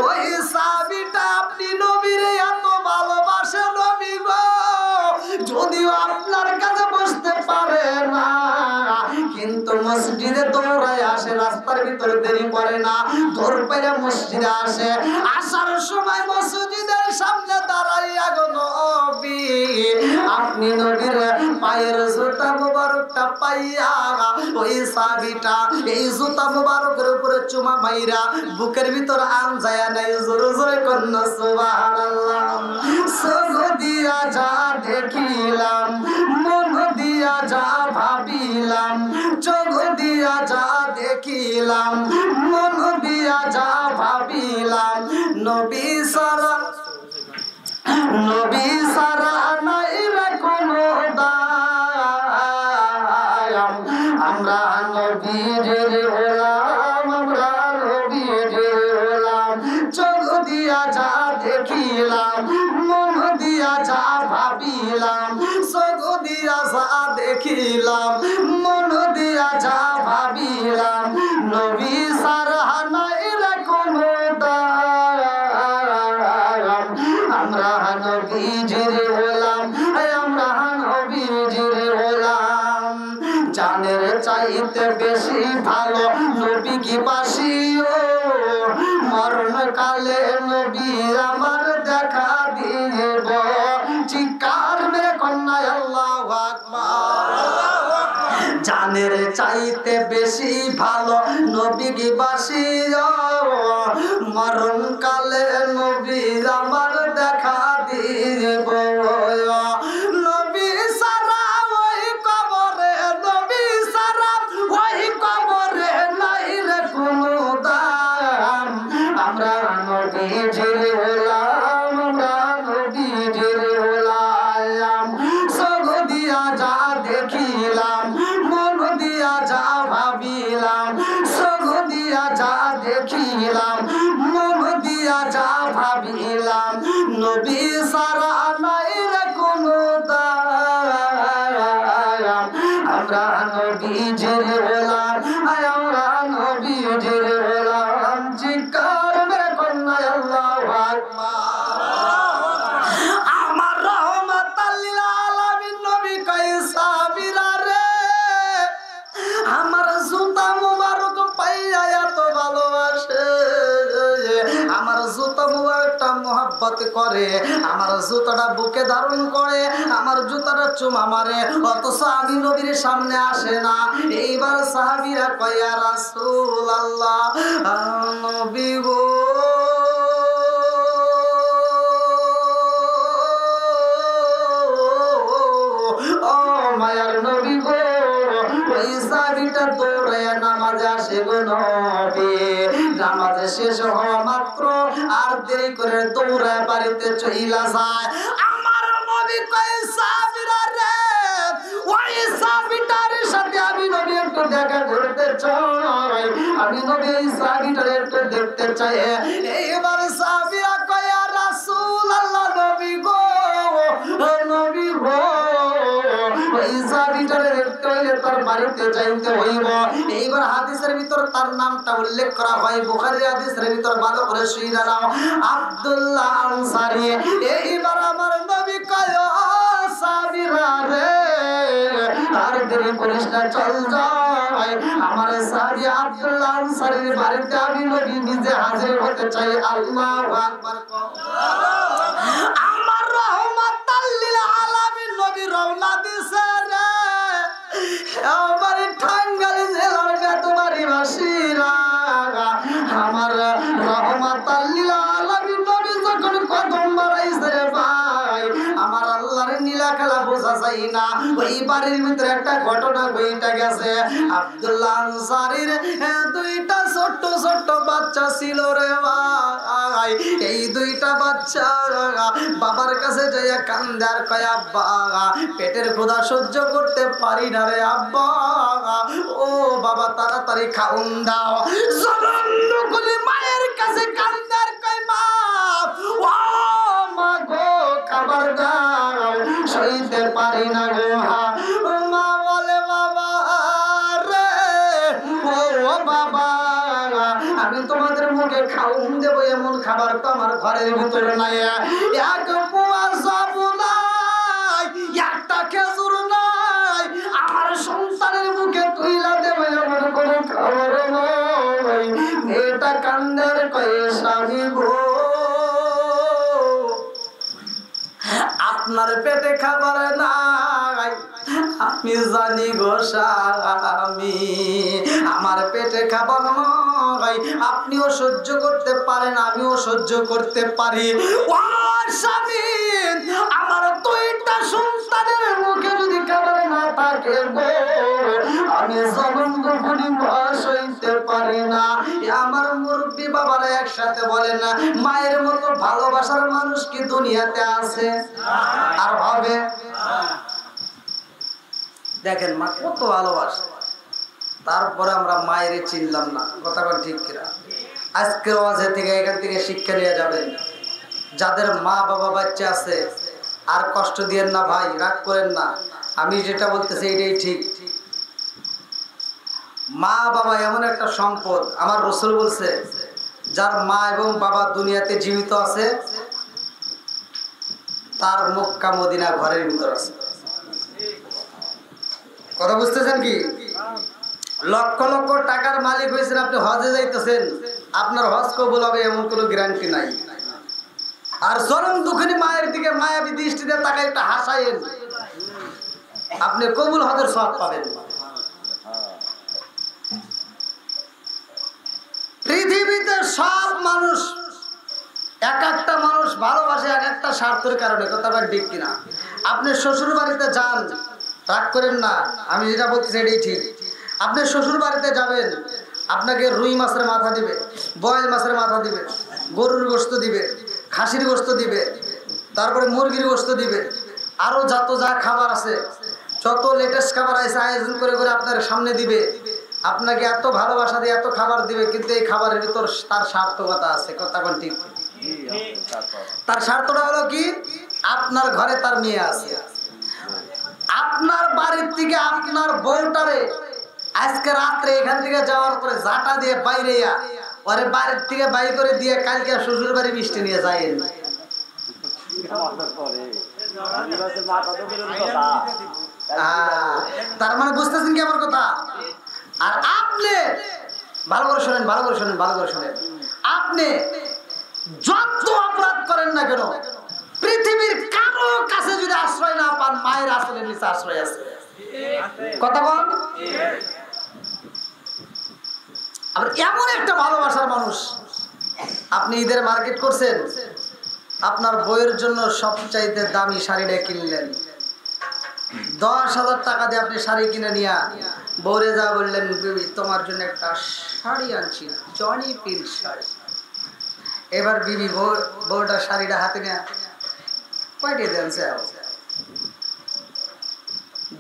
ওই সাহাবীটা আপনি নবীরে এত ভালোবাসে নবী গো, যদিও আপনার কাছে বসতে পারে না, কিন্তু মসজিদে দৌড়ায় আসে, রাস্তার ভিতরে দেরি করে না, দৌড় পেরে মসজিদে আসে। আসার সময় মসজিদের সামনে দাঁড়াইয়া গো নবী, আপনি নবীর পায়ের জুতা মুবারকটা পাইয়া ওই সাহাবীটা এই জুতা মুবারকের উপরে চুমা মাইরা বুকের ভিতর আন যায় নাই। জোরে জোরে কন্যা সুবহানাল্লাহ। চোখ দিয়া যা দেখিলাম, মন দিয়া যা ভাবিলাম, চোখ দিয়া যা দেখিলাম, মন দিয়া যা ভাবিলাম, নবী সারা, নবী সারা নাই রে কোনো দায়াম। আমরা নবীর গোলাম, আমরা নবীর গোলাম। চোখ দিয়া যা দেখিলাম, মন দিয়া যা ভাবিলাম, চোখ দিয়া যা দেখিলাম, মন দিয়া যা ভাবিলাম, নবী সারা নাই রে কোনো দায়াম। আমরা নবীজির গোলাম, আমরা নবীজির গোলাম। জানের চাইতে বেশি ভালো নবী কি বাসিও, মরণকালে নবী আমার দেখা দিব। চিৎকার মেরে কন্যা আল্লাহু আকবার। জানের চাইতে বেশি ভালো নবী কি বাসিও, মরণকালে নবী আমার দেখা দিব। নবী সারা ওই কবরে, নবী সারা ওই কবরে নাই রে কোনো দাম। আমরা নবীজির গোলাম, আমরা নবীজির গোলাম। চোখ দিয়া যা দেখিলাম, মন দিয়া যা ভাবিলাম, চোখ দিয়া যা দেখিলাম, মন দিয়া যা ভাবিলাম, জুতা মুবারকটা মোহাব্বত করে, আমার জুতাটা বুকে ধারণ করে, আমার জুতাটা চুমা মারে, অথচ আমি নবীর সামনে আসে না। এইবার সাহাবীরা কয় ইয়া রাসূলুল্লাহ, নবী গো ও মায়ার নবী গো, ওই সাহাবীটা দৌড়ে নামাজে আসে গো নবী। নামাজ শেষ হওয়া মাত্র আর দেরি করে দৌড়ে বাড়িতে চইলা যায়। আমার নবী কয় সাহাবীরা রে, ওই সাহাবীটার সাথে আমি নবী একটু দেখা করতে চাই, আমি নবী এই সাহাবীটার একটু দেখতে চাই। এইবার সাহাবীরা কয় ইয়া রাসূলুল্লাহ, নবী গো নবী গো, ওই সাহাবীটারে তার বাড়িতে যাইতে হইব। এইবার হাদিসের ভিতর তার নামটা উল্লেখ করা হয়, বুখারীর হাদিসের ভিতর ভালো করে শুইরা নাও, আব্দুল্লাহ আনসারী। এইবার আমার নবী কয় ও সাহাবীরা রে, আর দেরি করিস না, চল যাই, আমার সাহাবী আব্দুল্লাহ আনসারীর বাড়িতে আমি নবী নিজে হাজির হতে চাই। আল্লাহু আকবার। আমার রহমাতাল লিল আলামিন নবী রওনা দিছে রে, আমার টাঙ্গাইল জেলার বেতবাড়ি বাসীরা, আমার রহমাতাল লিল আলামিন নবী যখন কদম বাড়াইছে রে ভাই, আমার আল্লাহর নীলা খেলা বোঝা যায় না। ওই বাড়ির ভিতরে একটা ঘটনা ঘটে গেছে। আব্দুল্লাহ আনসারীর দুইটা ছোট্ট ছোট্ট বাচ্চা ছিল রে ভাই। এই দুইটা বাচ্চা বাবার কাছে যাইয়া কান্দার কয় আব্বা, পেটের ক্ষুধা সহ্য করতে পারি না রে আব্বা, ও বাবা তাড়াতাড়ি খাউন দাও। জবানগুলি মায়ের কাছে কান্দার কয় মা, ও মা গো খাবার দাও, সইতে পারি না গো। মা বলে বাবা রে, ও বাবা, আমি তোমাদের মুখে খাউন দেবো এমন খাবার তো আমার ঘরের ভিতরে নাই, এক পোয়া সাবু নাই, একটা খেজুর নাই, আমার সন্তানের মুখে তুইলা দেবো এমন কোনো খাবার নাই। এটা কান্দের কয়ে স্বামী গো, আপনার পেটে খাবার নাই, আমি জানি গো স্বামী, আমার পেটে খাবার নাই, আপনিও সহ্য করতে পারেন, আমিও সহ্য করতে পারি। ও স্বামী, আমার দুইটা সন্তানের মুখে যদি খাবার না থাকে গো, আমি জবান দুখুনি বয়স হইতে পারি না। আমার মুরব্বী বাবারা একসাথে বলে না, মায়ের মতো ভালোবাসার মানুষ কি দুনিয়াতে আছে আর হবে? দেখেন মা কত ভালোবাসে, তারপরে আমরা মায়ের চিনলাম না। কথা বল ঠিক কিনা? আজকে ওয়াজে থেকে এখান থেকে শিক্ষা নিয়ে যাবেন, যাদের মা বাবা বাচ্চা আছে আর কষ্ট দিয়েন না ভাই, রাগ করেন না, আমি যেটা বলতেছি এটাই ঠিক। মা বাবা এমন একটা সম্পদ, আমার রাসূল বলছে যার মা এবং বাবা দুনিয়াতে জীবিত আছে তার মক্কা মদিনা ঘরের ভিতর আছে। কথা বুঝতেছেন কি? লক্ষ লক্ষ টাকার মালিক হয়েছেন, আপনি হজে যাইতেছেন, আপনার হজ কবুল হবে এমন কোনো গ্যারান্টি নাই। আর চরম দুঃখিনী মায়ের দিকে মায়াবী দৃষ্টিতে তাকে একটা হাসায়েন, আপনি কবুল হজের সওয়াব পাবেন। পৃথিবীতে সব মানুষ, এক একটা মানুষ ভালোবাসে এক একটা স্বার্থের কারণে। কথা বল ঠিক কিনা? আপনি শ্বশুর বাড়িতে যান, রাগ করেন না, আমি যেটা বলতেছি এটাই ঠিক। আপনি শ্বশুর বাড়িতে যাবেন, আপনাকে রুই মাছের মাথা দিবে, বয়েল মাছের মাথা দিবে, গরুর গোশত দিবে, খাসির গোশত দিবে, তারপরে মুরগির গোশত দিবে, আরো যত যা খাবার আছে, যত লেটেস্ট খাবার আছে আয়োজন করে করে আপনার সামনে দিবে। আপনাকে এত ভালোবাসা দিয়ে এত খাবার দিবে, কিন্তু এই খাবারের ভিতর তার সার্থকতা আছে। কথা কোন ঠিক? তার স্বার্থটা হলো কি? আপনার ঘরে তার মেয়ে আছে, আপনার বাড়ির থেকে আপনার বউটারে আজকে রাত্রে এখান থেকে যাওয়ার পরে জাটা দিয়ে বাইরে ওরে বাড়ির থেকে বাই করে দিয়ে কালকে শ্বশুর বাড়ি মিষ্টি নিয়ে যায়। তার মানে বুঝতেছেন কি আমার কথা? আর আপনি ভালো করে শোনেন, ভালো করে শোনেন, ভালো করে শোনেন, আপনি যত অপরাধ করেন না কেন, পৃথিবীর কারো কাছে যদি আশ্রয় না পান, মায়ের আঁচলের নিচে আশ্রয় আছে। কথা বল। আবার এমন একটা ভালোবাসার মানুষ, আপনি ঈদের মার্কেট করছেন, আপনার বইয়ের জন্য সবচাইতে দামি শাড়িটা কিনলেন, 10,000 টাকা দিয়ে আপনি শাড়ি কিনে নিয়ে বউরে যা বললেন, তোমার জন্য একটা শাড়ি আনছি, জনি পিল শাড়ি। এবার বিবি বউটা শাড়িটা হাতে নিয়ে কয়টি দেনছে?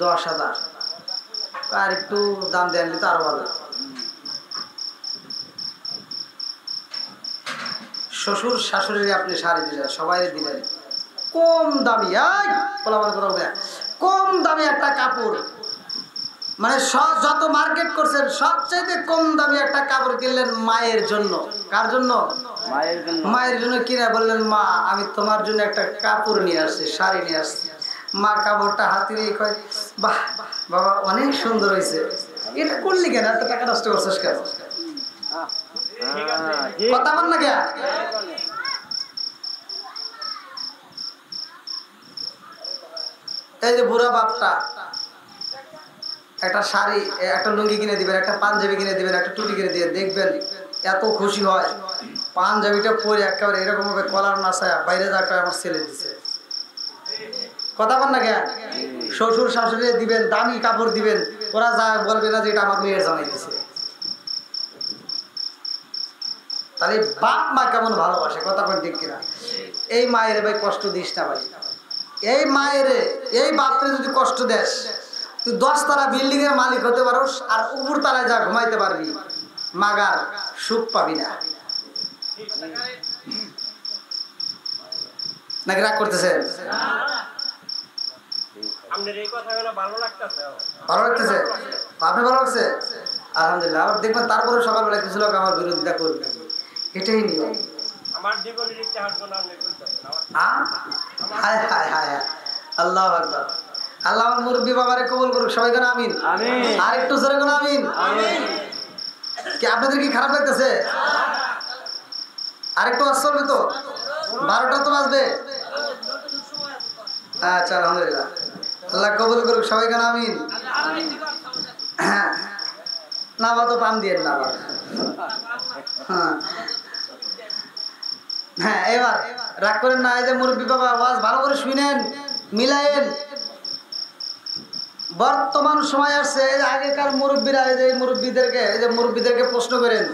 10,000। আর একটু দাম দেন তো আরো ভালো। শ্বশুর শাশুড়ি আপনি শাড়ি দিলেন, সবাই দিলেন কম দামি, কম দামি একটা কাপড়, মানে যত মার্কেট করছেন সবচেয়ে কম দামি একটা কাপড় কিনলেন মায়ের জন্য। কার জন্য? মায়ের জন্য কিনে বললেন, মা আমি তোমার জন্য একটা কাপড় নিয়ে আসছি, শাড়ি নিয়ে আসছি। মা কাপড়টা হাতে নিয়ে কয়, বাহ বাবা অনেক সুন্দর হয়েছে। এটা করলি কেন? এত টাকা নষ্ট করছিস কেন? কথা বল না কে? এই যে বুড়া বাপটা একটা শাড়ি, একটা লুঙ্গি কিনে দিবেন, একটা পাঞ্জাবি কিনে দিবেন, একটা টুপি কিনে দিয়ে দেখবেন এত খুশি হয়। পাঞ্জাবিটা পরে একেবারে এরকম ভাবে কলার নাচায় বাইরে যাকে আমার ছেলে দিছে। কথা বল না কে? শ্বশুর শাশুড়ি দিবেন, দামি কাপড় দিবেন, ওরা যা বলবে না যে এটা আমার মেয়ের জামাই দিছে। তাহলে বাপ মা কেমন ভালোবাসে, কথা বল ঠিক কিনা? এই মায়ের ভাই কষ্ট দিস না ভাই। এই মায়ের এই বাপরে যদি কষ্ট দেস, তুই 10 তলা বিল্ডিং এর মালিক হতে পারোস, আর উপর তলায় যা ঘুমাইতে পারবি, মাগার সুখ পাবি না। নাকি রাগ করতেছে? ভালো লাগতেছে? আপনি ভালো লাগছে? আলহামদুলিল্লাহ। আবার দেখবেন তারপরে সকালবেলা কিছু লোক আমার বিরোধিতা করবে, এটাই নিয়ম। আল্লাহ আকবার। আল্লাহ আমার মুরব্বী বাবারে কবুল করুক, সবাই কেন আমিন। আর একটু জোরে কেন আমিন। কি আপনাদের কি খারাপ লাগতেছে? আরেকটু আওয়াজ চলবে তো? 12টা তো বাজবে। আচ্ছা আলহামদুলিল্লাহ, আল্লাহ কবুল করুক, সবাই কেন আমিন। হ্যাঁ না বা তো পান দিয়ে না। হ্যাঁ এবার রাগ করেন না। এই যে মুরব্বী বাবা আওয়াজ ভালো করে শুনেন, মিলায়েন। বর্তমান সময় আসছে, আগেকার মুরব্বীরা এই যে মুরব্বীদেরকে প্রশ্ন করেন,